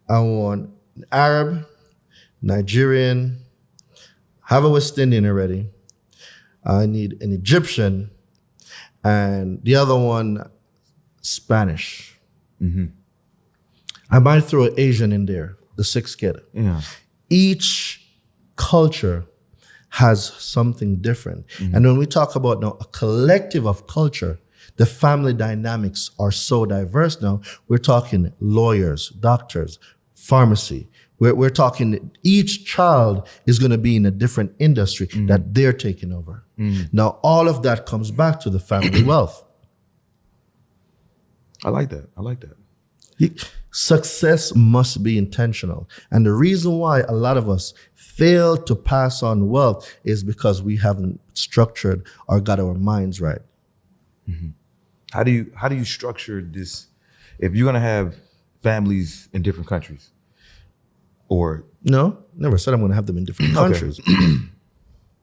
I want an Arab, Nigerian, have a West Indian already. I need an Egyptian, and the other one, Spanish. I might throw an Asian in there, the 6th kid. Yeah. Each culture has something different. And when we talk about now a collective of culture, the family dynamics are so diverse now. We're talking lawyers, doctors, pharmacy. We're talking each child is going to be in a different industry that they're taking over. Now, all of that comes back to the family wealth. I like that. I like that. Success must be intentional. And the reason why a lot of us fail to pass on wealth is because we haven't structured or got our minds right. How do you structure this if you're gonna have families in different countries? Or no, never said I'm gonna have them in different countries.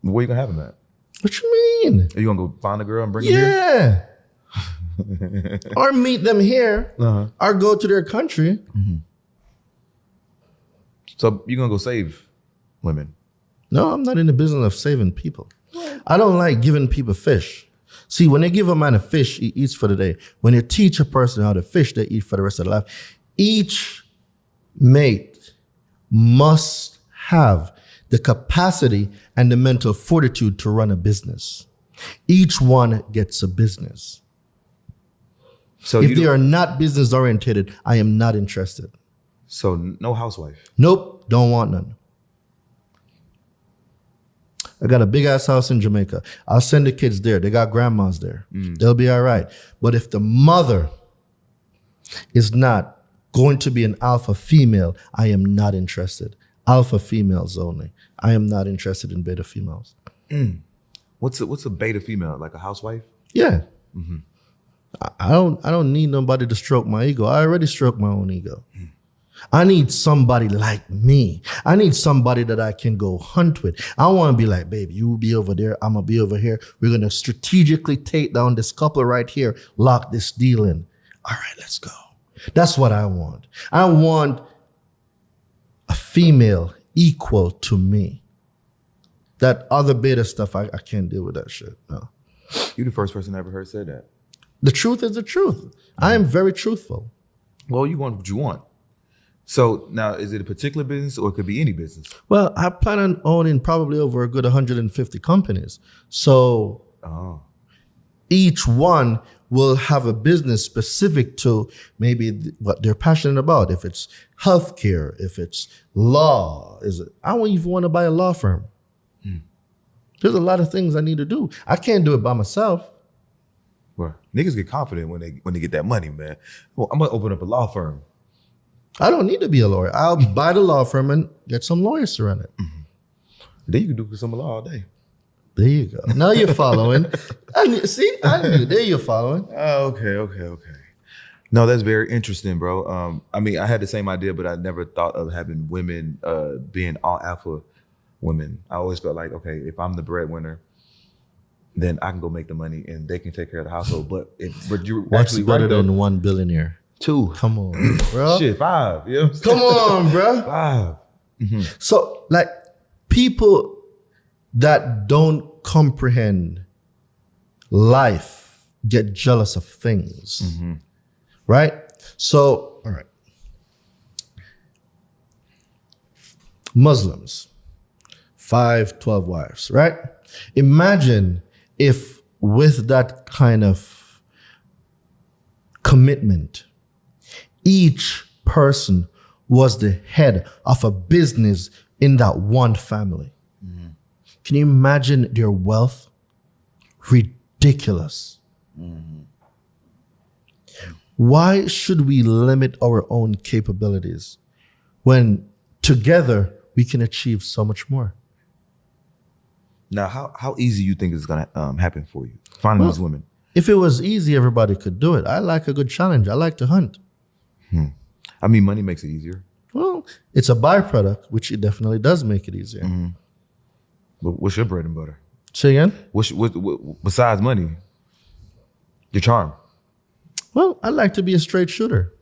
Where you gonna have them at? What you mean? Are you gonna go find a girl and bring her here? Yeah. Or meet them here, or go to their country. So you're gonna go save women? No, I'm not in the business of saving people. I don't like giving people fish. See, when they give a man a fish, he eats for the day. When you teach a person how to fish, they eat for the rest of their life. Each mate must have the capacity and the mental fortitude to run a business. Each one gets a business. So if they are not business oriented, I am not interested. So no housewife? Nope, don't want none. I got a big ass house in Jamaica. I'll send the kids there. They got grandmas there. They'll be all right. But if the mother is not going to be an alpha female, I am not interested. Alpha females only. I am not interested in beta females. What's a beta female? Like a housewife? Yeah. I don't need nobody to stroke my ego. I already stroke my own ego. I need somebody like me. I need somebody that I can go hunt with. I want to be like, babe, you will be over there. I'm going to be over here. We're going to strategically take down this couple right here, lock this deal in. All right, let's go. That's what I want. I want a female equal to me. That other beta stuff, I can't deal with that shit. No. You're the first person I ever heard say that. The truth is the truth. I am very truthful. Well, you want what you want. So now, is it a particular business or it could be any business? Well, I plan on owning probably over a good 150 companies. So each one will have a business specific to maybe what they're passionate about. If it's healthcare, if it's law, I don't even want to buy a law firm. There's a lot of things I need to do. I can't do it by myself. Well, niggas get confident when they get that money, man. Well, I'm gonna open up a law firm. I don't need to be a lawyer. I'll buy the law firm and get some lawyers to run it. Then you can do some law all day. There you go. Now you're following. I knew. There you're following. Oh, okay. No, that's very interesting, bro. I mean, I had the same idea, but I never thought of having women being all alpha women. I always felt like, okay, if I'm the breadwinner, then I can go make the money and they can take care of the household. But you're What's actually better right, though. than one billionaire? 2. Come on, bro. Shit, 5. You know what I'm Come saying? on, bro. 5. So, like, people that don't comprehend life get jealous of things, right? So, all right. Muslims, 5, 12 wives, right? Imagine if with that kind of commitment, each person was the head of a business in that one family. Can you imagine their wealth? Ridiculous. Why should we limit our own capabilities when together we can achieve so much more? Now, how easy you think it's gonna happen for you finding these women? If it was easy, everybody could do it. I like a good challenge. I like to hunt. I mean, money makes it easier. Well, it's a byproduct, which it definitely does make it easier. But what's your bread and butter? Say again? What besides money? Your charm. Well, I like to be a straight shooter.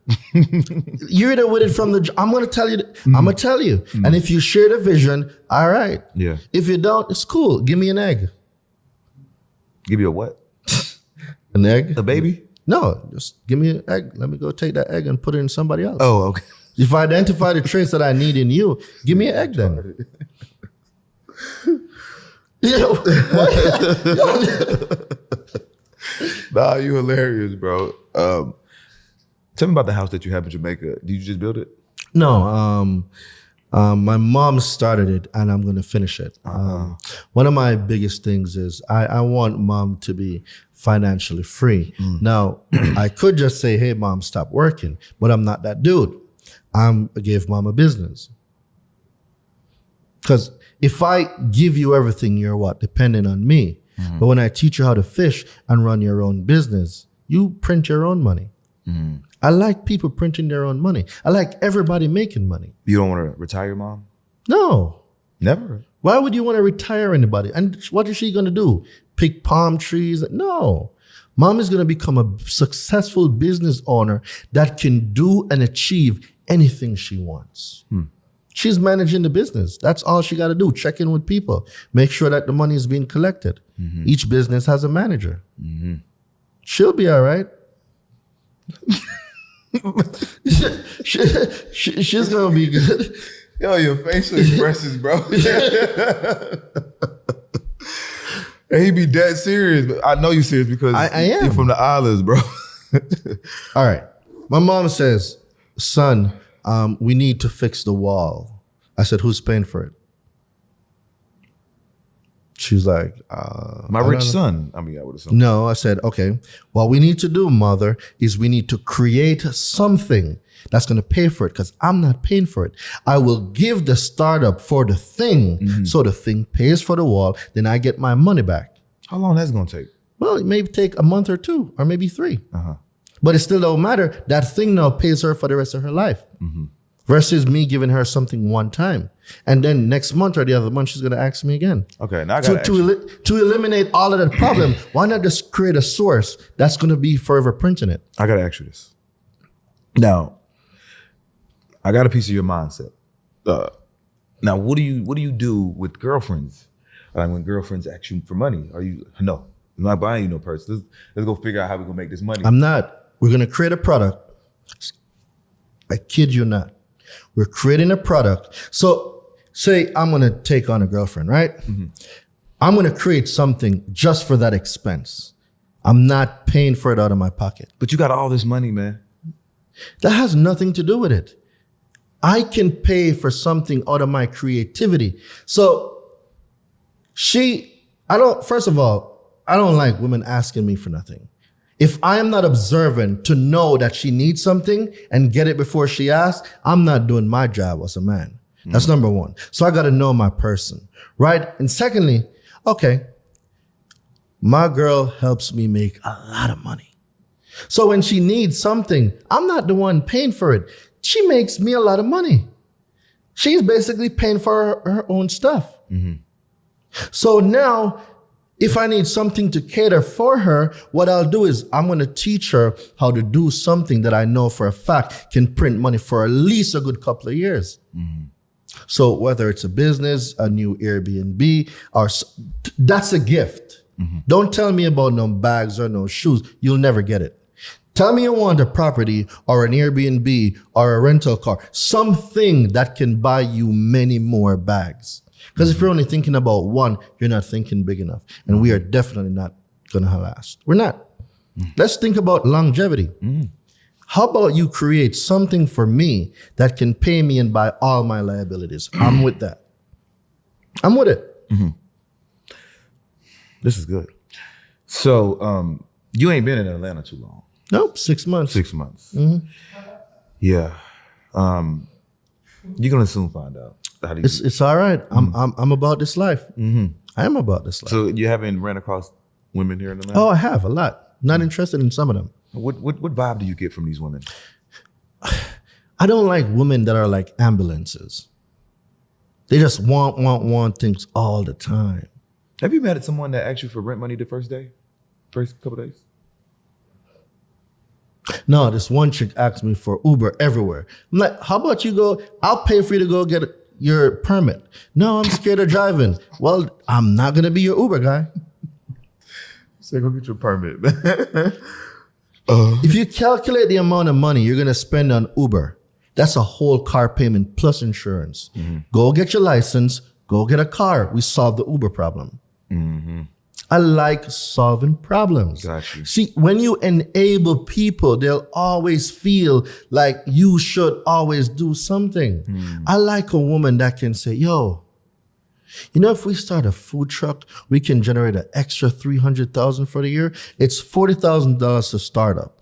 You're either with it from the. I'm gonna tell you. I'm gonna tell you. And if you share the vision, all right. Yeah. If you don't, it's cool. Give me an egg. Give you a what? An egg? A baby? No, just give me an egg. Let me go take that egg and put it in somebody else. Oh, okay. If I identify the traits that I need in you, give me an egg then. Nah, you hilarious, bro. Tell me about the house that you have in Jamaica. Did you just build it? No, my mom started it and I'm going to finish it. One of my biggest things is I want mom to be financially free. Now, I could just say, hey, mom, stop working, but I'm not that dude. I gave mom a business. Because if I give you everything, you're what? Dependent on me. But when I teach you how to fish and run your own business, you print your own money. I like people printing their own money. I like everybody making money. You don't want to retire your mom? No. Never. Why would you want to retire anybody? And what is she going to do? Pick palm trees? No. Mom is going to become a successful business owner that can do and achieve anything she wants. She's managing the business. That's all she got to do. Check in with people. Make sure that the money is being collected. Each business has a manager. She'll be all right. She's going to be good. Yo, your facial expressions, bro. And he be dead serious. But I know you serious because I am. You're from the islands, bro. All right. My mom says, son, we need to fix the wall. I said, who's paying for it? She's like, my rich son. I mean, I would assume. No, I said, okay, what we need to do, mother, is we need to create something that's going to pay for it because I'm not paying for it. I will give the startup for the thing so the thing pays for the wall. Then I get my money back. How long that's going to take? Well, it may take a month or 2 or maybe 3. But it still don't matter. That thing now pays her for the rest of her life. Versus me giving her something one time. And then next month or the other month, she's going to ask me again. Okay, now I got to eliminate all of that problem, why not just create a source that's going to be forever printing it? I got to ask you this. Now, I got a piece of your mindset. Now, what do you do with girlfriends? Like when girlfriends ask you for money, are you, no, I'm not buying you no purse. Let's go figure out how we're going to make this money. I'm not. We're going to create a product. I kid you not. We're creating a product. So say I'm going to take on a girlfriend, right? I'm going to create something just for that expense. I'm not paying for it out of my pocket. But you got all this money, man. That has nothing to do with it. I can pay for something out of my creativity. So first of all, I don't like women asking me for nothing. If I am not observant to know that she needs something and get it before she asks, I'm not doing my job as a man. That's number one. So I got to know my person, right? And secondly, okay, my girl helps me make a lot of money. So when she needs something, I'm not the one paying for it. She makes me a lot of money. She's basically paying for her own stuff. So now If I need something to cater for her, what I'll do is I'm going to teach her how to do something that I know for a fact can print money for at least a good couple of years. So whether it's a business, a new Airbnb, that's a gift. Don't tell me about no bags or no shoes. You'll never get it. Tell me you want a property or an Airbnb or a rental car, something that can buy you many more bags. Because if you're only thinking about one, you're not thinking big enough. And we are definitely not going to last. We're not. Let's think about longevity. How about you create something for me that can pay me and buy all my liabilities? I'm with that. I'm with it. This is good. So you ain't been in Atlanta too long. Nope, 6 months. 6 months. Yeah. You're gonna soon find out. It's all right. I'm about this life. I am about this life. So you haven't ran across women here in Atlanta? Oh, I have a lot. Not interested in some of them. What vibe do you get from these women? I don't like women that are like ambulances. They just want things all the time. Have you met someone that asked you for rent money the first couple days? No, this one chick asked me for Uber everywhere. I'm like, how about you go? I'll pay for you to go get your permit. No, I'm scared of driving. Well, I'm not gonna be your Uber guy. Say, go get your permit. If you calculate the amount of money you're gonna spend on Uber, that's a whole car payment plus insurance. Go get your license. Go get a car. We solve the Uber problem. I like solving problems. Got you. See, when you enable people, they'll always feel like you should always do something. I like a woman that can say, yo, you know, if we start a food truck, we can generate an extra $300,000 for the year. It's $40,000 to start up,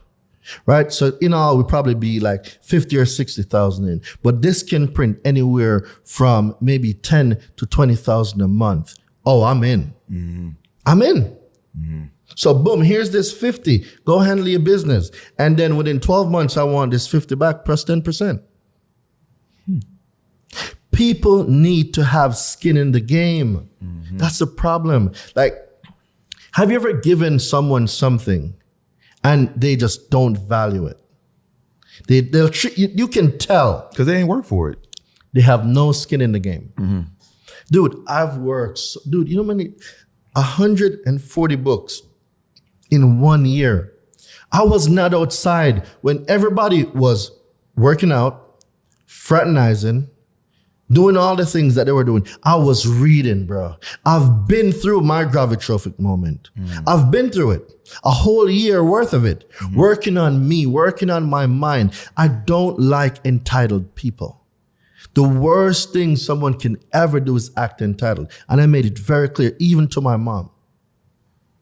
right? So in all, we'd probably be like 50 or 60,000 in. But this can print anywhere from maybe 10 to 20,000 a month. Oh, I'm in. I'm in. So boom, here's this 50. Go handle your business. And then within 12 months, I want this 50 back plus 10%. People need to have skin in the game. That's the problem. Like, have you ever given someone something and they just don't value it? They'll treat you, you can tell. Because they ain't work for it. They have no skin in the game. Dude, I've worked, you know how many? 140 books in 1 year. I was not outside when everybody was working out, fraternizing, doing all the things that they were doing. I was reading, bro. I've been through my gravitrophic moment. I've been through it. A whole year worth of it. Working on me, working on my mind. I don't like entitled people. The worst thing someone can ever do is act entitled. And I made it very clear, even to my mom.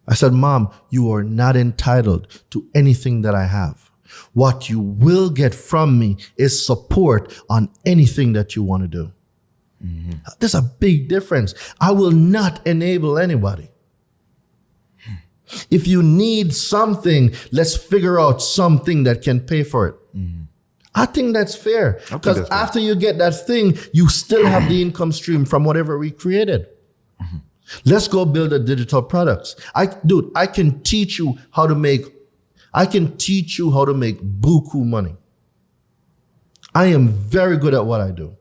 I said, Mom, you are not entitled to anything that I have. What you will get from me is support on anything that you want to do. There's a big difference. I will not enable anybody. If you need something, let's figure out something that can pay for it. I think that's fair. Because after you get that thing, you still have the income stream from whatever we created. Let's go build a digital products. I can teach you how to make buku money. I am very good at what I do.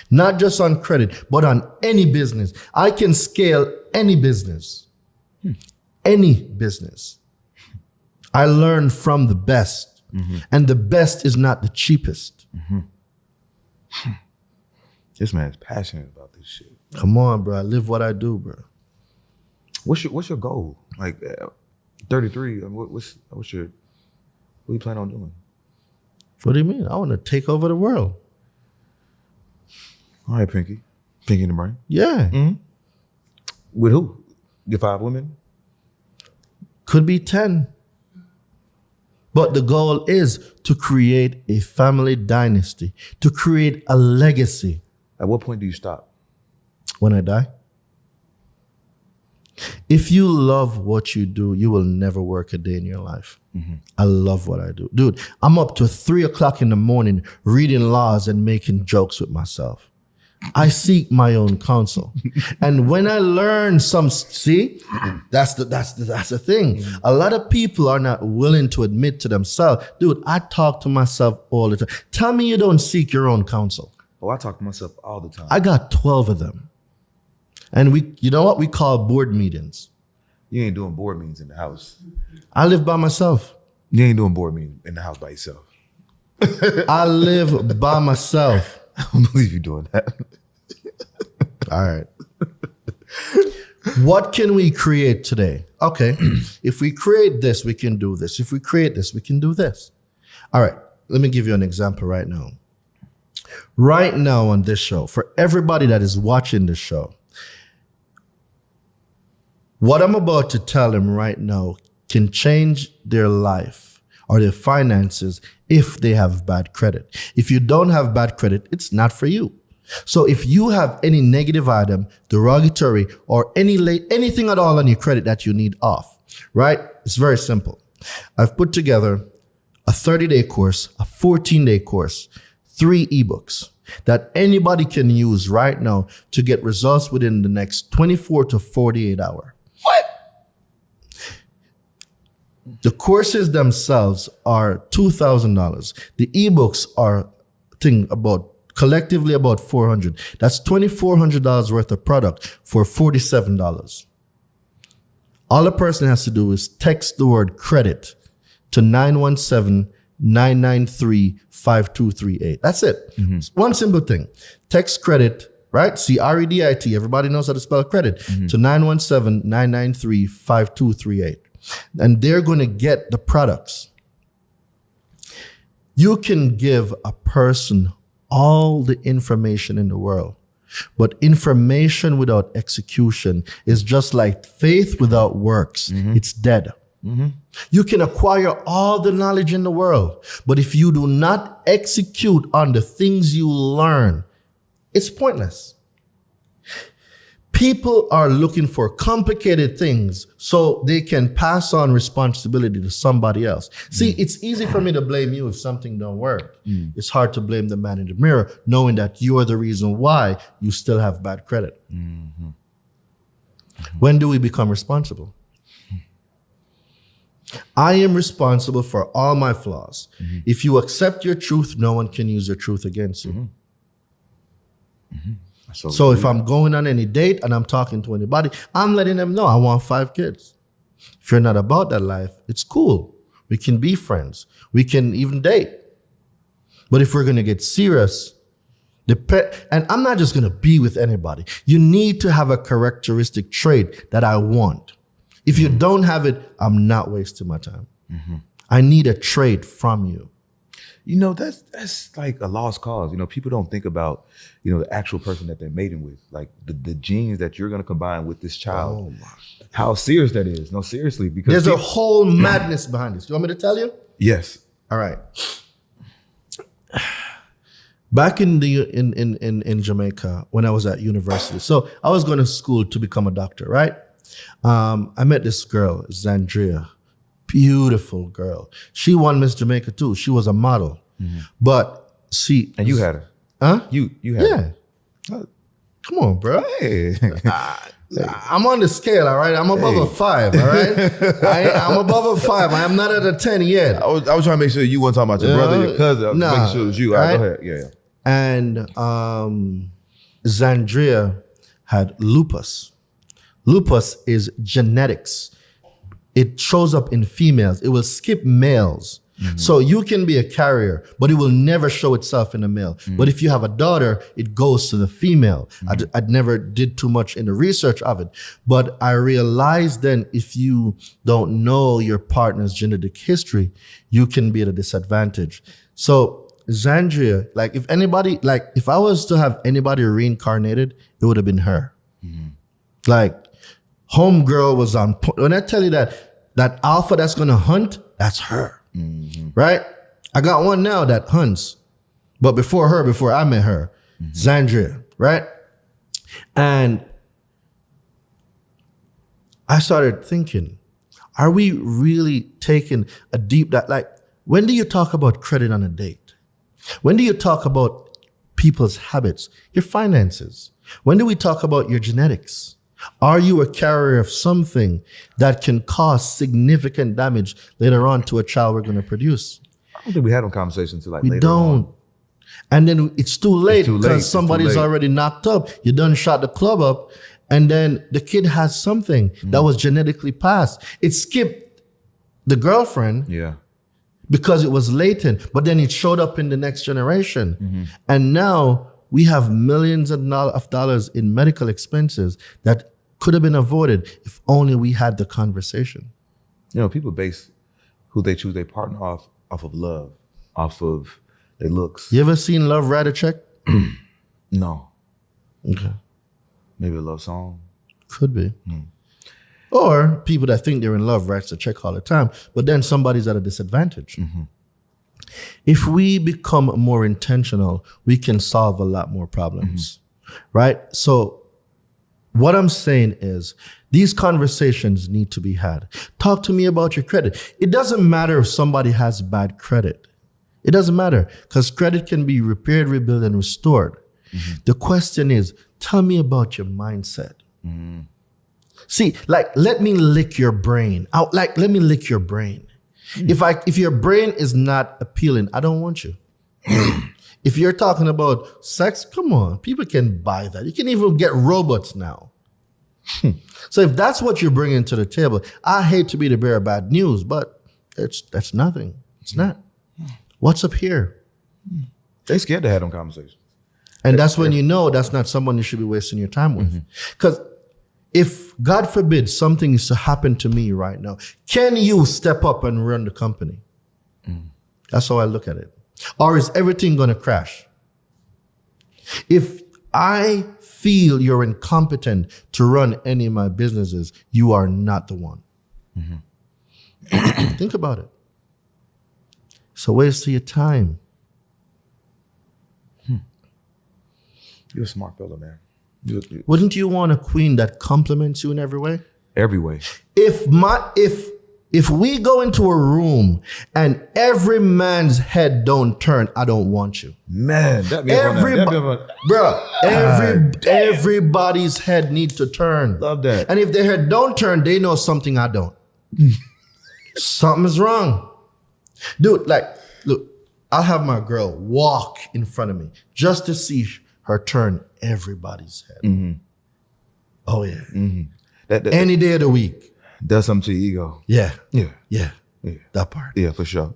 Not just on credit, but on any business. I can scale any business. Any business. I learn from the best. And the best is not the cheapest. This man's passionate about this shit. Come on, bro. I live what I do, bro. What's your goal? Like 33. What you plan on doing? What do you mean? I want to take over the world. All right, Pinky and the Brain. Yeah. With who? Your 5 women? Could be 10. But the goal is to create a family dynasty, to create a legacy. At what point do you stop? When I die. If you love what you do, you will never work a day in your life. I love what I do. Dude, I'm up to 3 o'clock in the morning reading laws and making jokes with myself. I seek my own counsel. And when I learn that's the thing. A lot of people are not willing to admit to themselves, dude, I talk to myself all the time. Tell me you don't seek your own counsel. Oh, I talk to myself all the time. I got 12 of them. And you know what we call board meetings? You ain't doing board meetings in the house. I live by myself. You ain't doing board meetings in the house by yourself. I live by myself. I don't believe you doing that. All right. What can we create today? Okay. If we create this, we can do this. If we create this, we can do this. All right. Let me give you an example right now. Right now on this show, for everybody that is watching this show, what I'm about to tell them right now can change their life or their finances if they have bad credit. If you don't have bad credit, it's not for you. So if you have any negative item, derogatory, or anything at all on your credit that you need off, right? It's very simple. I've put together a 30-day course, a 14-day course, 3 ebooks that anybody can use right now to get results within the next 24 to 48 hours. What? The courses themselves are $2,000. The ebooks are collectively about $400. That's $2,400 worth of product for $47. All a person has to do is text the word credit to 917-993-5238. That's it. It's one simple thing. Text credit, right? CREDIT. Everybody knows how to spell credit to 917-993-5238. And they're going to get the products. You can give a person all the information in the world, but information without execution is just like faith without works. It's dead. You can acquire all the knowledge in the world, but if you do not execute on the things you learn, it's pointless. People are looking for complicated things so they can pass on responsibility to somebody else. See, it's easy for me to blame you if something don't work. It's hard to blame the man in the mirror, knowing that you're the reason why you still have bad credit. When do we become responsible? I am responsible for all my flaws. If you accept your truth, no one can use your truth against you. So if I'm going on any date and I'm talking to anybody, I'm letting them know I want 5 kids. If you're not about that life, it's cool. We can be friends. We can even date. But if we're going to get serious, and I'm not just going to be with anybody. You need to have a characteristic trait that I want. If you don't have it, I'm not wasting my time. I need a trait from you. You know, that's like a lost cause. You know, people don't think about, the actual person that they're mating with, like the genes that you're going to combine with this child. Oh my. How serious that is. No, seriously, because there's a whole madness behind this. You want me to tell you? Yes. All right. Back in Jamaica when I was at university, so I was going to school to become a doctor, right? I met this girl, Zandria. Beautiful girl. She won Miss Jamaica too. She was a model. But see, and you had her. Huh? You had her. Come on, bro. Hey. I'm on the scale, all right? I'm above a 5, all right? I'm above a 5. I am not at a 10 yet. I was trying to make sure you weren't talking about your brother, your cousin. I was making sure it was you. All right, go ahead. Yeah. And Zandria had lupus. Lupus is genetics. It shows up in females. It will skip males. So you can be a carrier, but it will never show itself in a male. But if you have a daughter, it goes to the female. I never did too much in the research of it. But I realized then if you don't know your partner's genetic history, you can be at a disadvantage. So Zandria, if I was to have anybody reincarnated, it would have been her. Like, homegirl was on point. When I tell you that alpha that's going to hunt, that's her. Right? I got one now that hunts. But before I met her, Zandria, right? And I started thinking, are we really taking a deep dive? Like, when do you talk about credit on a date? When do you talk about people's habits, your finances. When do we talk about your genetics? Are you a carrier of something that can cause significant damage later on to a child we're going to produce? I don't think we had a conversation until like We later don't. on. And then it's too late too late. because It's too somebody's late. already knocked up. You done shot the club up, and then the kid has something that was genetically passed. It skipped the girlfriend Yeah. because it was latent, but then it showed up in the next generation. And now we have millions of dollars in medical expenses that could have been avoided if only we had the conversation. You know, people base who they choose their partner off of love, off of their looks. You ever seen Love Write a Check? No. Okay. Maybe a love song. Could be. Or people that think they're in love writes a check all the time, but then somebody's at a disadvantage. If we become more intentional, we can solve a lot more problems, right? So what I'm saying is these conversations need to be had. Talk to me about your credit. It doesn't matter if somebody has bad credit. It doesn't matter because credit can be repaired, rebuilt, and restored. The question is, tell me about your mindset. See, like, let me lick your brain. Let me lick your brain. If your brain is not appealing, I don't want you. If you're talking about sex, come on, people can buy that. You can even get robots now. So if that's what you're bringing to the table, I hate to be the bearer of bad news, but that's nothing. It's not. What's up here? They scared to have them conversations. And that's when you know that's not someone you should be wasting your time with. Because if, God forbid, something is to happen to me right now, can you step up and run the company? That's how I look at it. Or is everything going to crash? If I feel you're incompetent to run any of my businesses, you are not the one. Think about it. It's a waste of your time. You're a smart fella, man. Wouldn't you want a queen that compliments you in every way? Every way. If we go into a room and every man's head don't turn, I don't want you. Man, Everybody's head needs to turn. Love that. And if their head don't turn, they know something I don't. Something's wrong. Dude, look, I'll have my girl walk in front of me just to see her turn everybody's head. Oh, yeah. Any day of the week. Does something to your ego. Yeah. That part. Yeah, for sure.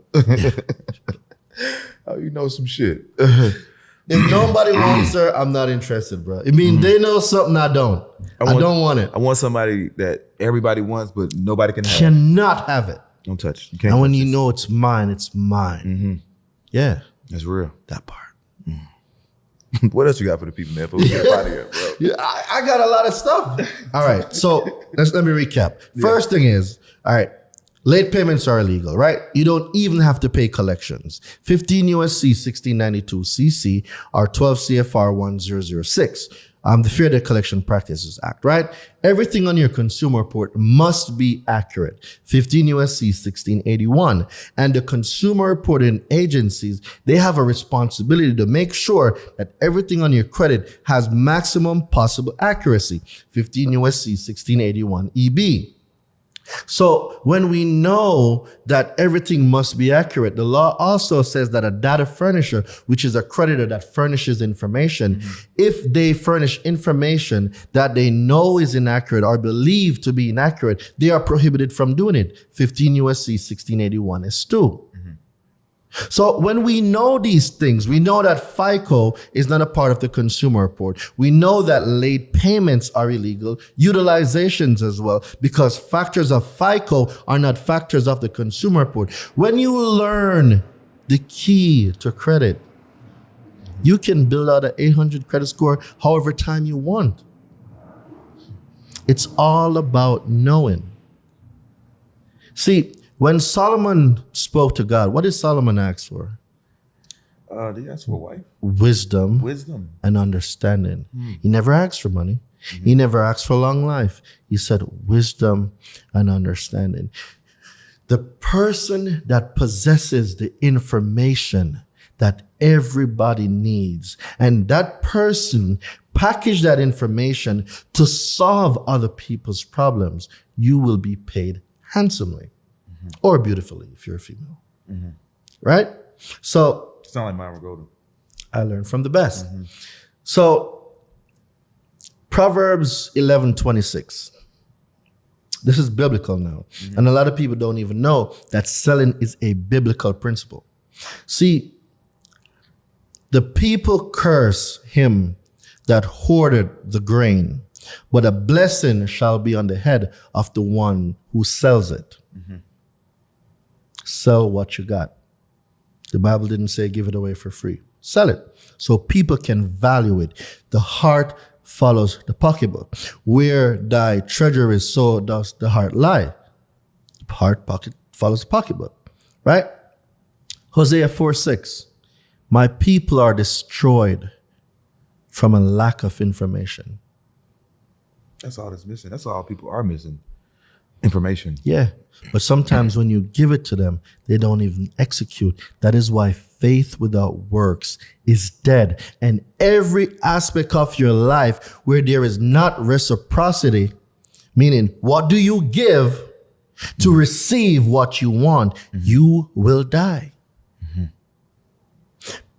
Oh, you know some shit. If nobody wants her, I'm not interested, bro. I mean, they know something I don't. I don't want it. I want somebody that everybody wants, but nobody can have. Cannot have it. Don't touch. You can't. And when you know it's mine, it's mine. Yeah. That's real. That part. What else you got for the people, man? Before we get out of here, bro. Yeah, I got a lot of stuff. All right. So let me recap. First thing is, all right, late payments are illegal, right? You don't even have to pay collections. 15 USC 1692 CC or 12 CFR 1006. The Fair Debt Collection Practices Act, right? Everything on your consumer report must be accurate. 15 USC 1681. And the consumer reporting agencies, they have a responsibility to make sure that everything on your credit has maximum possible accuracy. 15 USC 1681 EB. So when we know that everything must be accurate, the law also says that a data furnisher, which is a creditor that furnishes information, if they furnish information that they know is inaccurate or believed to be inaccurate, they are prohibited from doing it. 15 USC 1681 S2. So when we know these things, we know that FICO is not a part of the consumer report. We know that late payments are illegal, utilizations as well, because factors of FICO are not factors of the consumer report. When you learn the key to credit, you can build out an 800 credit score however time you want. It's all about knowing. See, when Solomon spoke to God, what did Solomon ask for? Did you ask for a wife? Wisdom and understanding. He never asked for money. He never asked for long life. He said wisdom and understanding. The person that possesses the information that everybody needs. And that person package that information to solve other people's problems. You will be paid handsomely or beautifully if you're a female. Right? So Sound like Myra Golden. I learned from the best. So Proverbs 11:26. This is biblical now. And a lot of people don't even know that selling is a biblical principle. See, the people curse him that hoarded the grain, but a blessing shall be on the head of the one who sells it. Sell what you got. The Bible didn't say give it away for free. Sell it so people can value it. The heart follows the pocketbook. Where thy treasure is, so does the heart lie. The heart pocket follows the pocketbook, right? Hosea 4:6. My people are destroyed from a lack of information. That's all that's missing. That's all people are missing. Information. Yeah. But sometimes when you give it to them, they don't even execute. That is why faith without works is dead. And every aspect of your life where there is not reciprocity, meaning what do you give to receive what you want, you will die.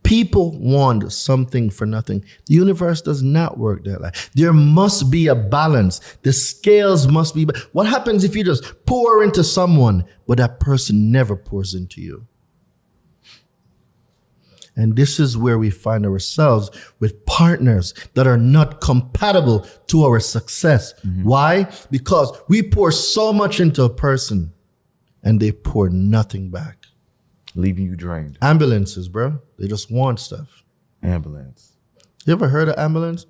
People want something for nothing. The universe does not work that way. There must be a balance. The scales must be. What happens if you just pour into someone, but that person never pours into you? And this is where we find ourselves with partners that are not compatible to our success. Why? Because we pour so much into a person and they pour nothing back. Leaving you drained. Ambulances, bro. They just want stuff. Ambulance. You ever heard of ambulance?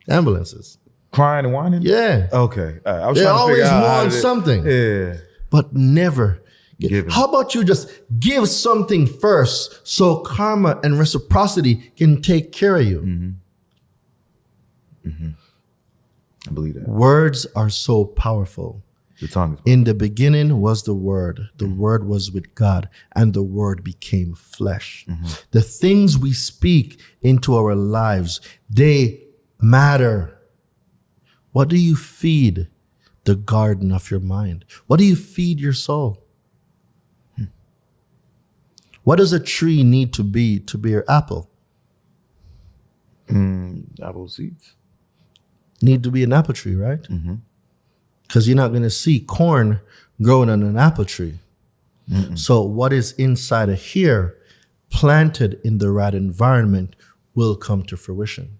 Ambulances. Crying and whining? Yeah. Okay. I was They trying to always figure out how want to- something. Yeah. But never. Giving. How about you just give something first so karma and reciprocity can take care of you? I believe that. Words are so powerful. The tongue is. In the beginning was the Word. The Word was with God, and the Word became flesh. The things we speak into our lives, they matter. What do you feed the garden of your mind? What do you feed your soul? What does a tree need to bear apple? Apple seeds. Need to be an apple tree, right? Because you're not going to see corn growing on an apple tree. So what is inside of here, planted in the right environment, will come to fruition.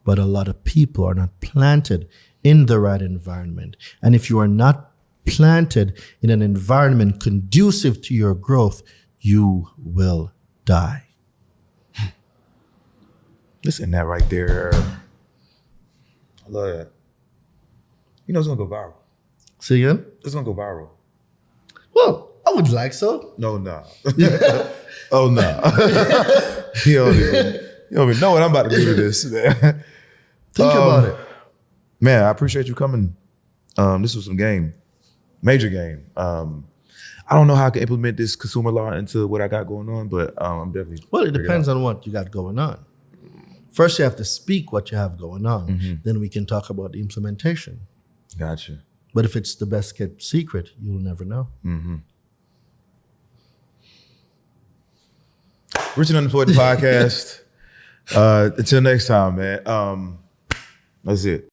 But a lot of people are not planted in the right environment. And if you are not planted in an environment conducive to your growth, you will die. Listen, that right there. I love that. You know it's gonna go viral. See again? It's gonna go viral. Well, I would like so. No, nah. Oh, nah. you don't even know what I'm about to do to this, man. Think about it. Man, I appreciate you coming. This was some game. Major game. I don't know how I can implement this consumer law into what I got going on, but I'm definitely. Well, it depends on what you got going on. First, you have to speak what you have going on. Then we can talk about the implementation. Gotcha. But if it's the best kept secret, you'll never know. Rich Unemployed Podcast. Until next time, man. That's it.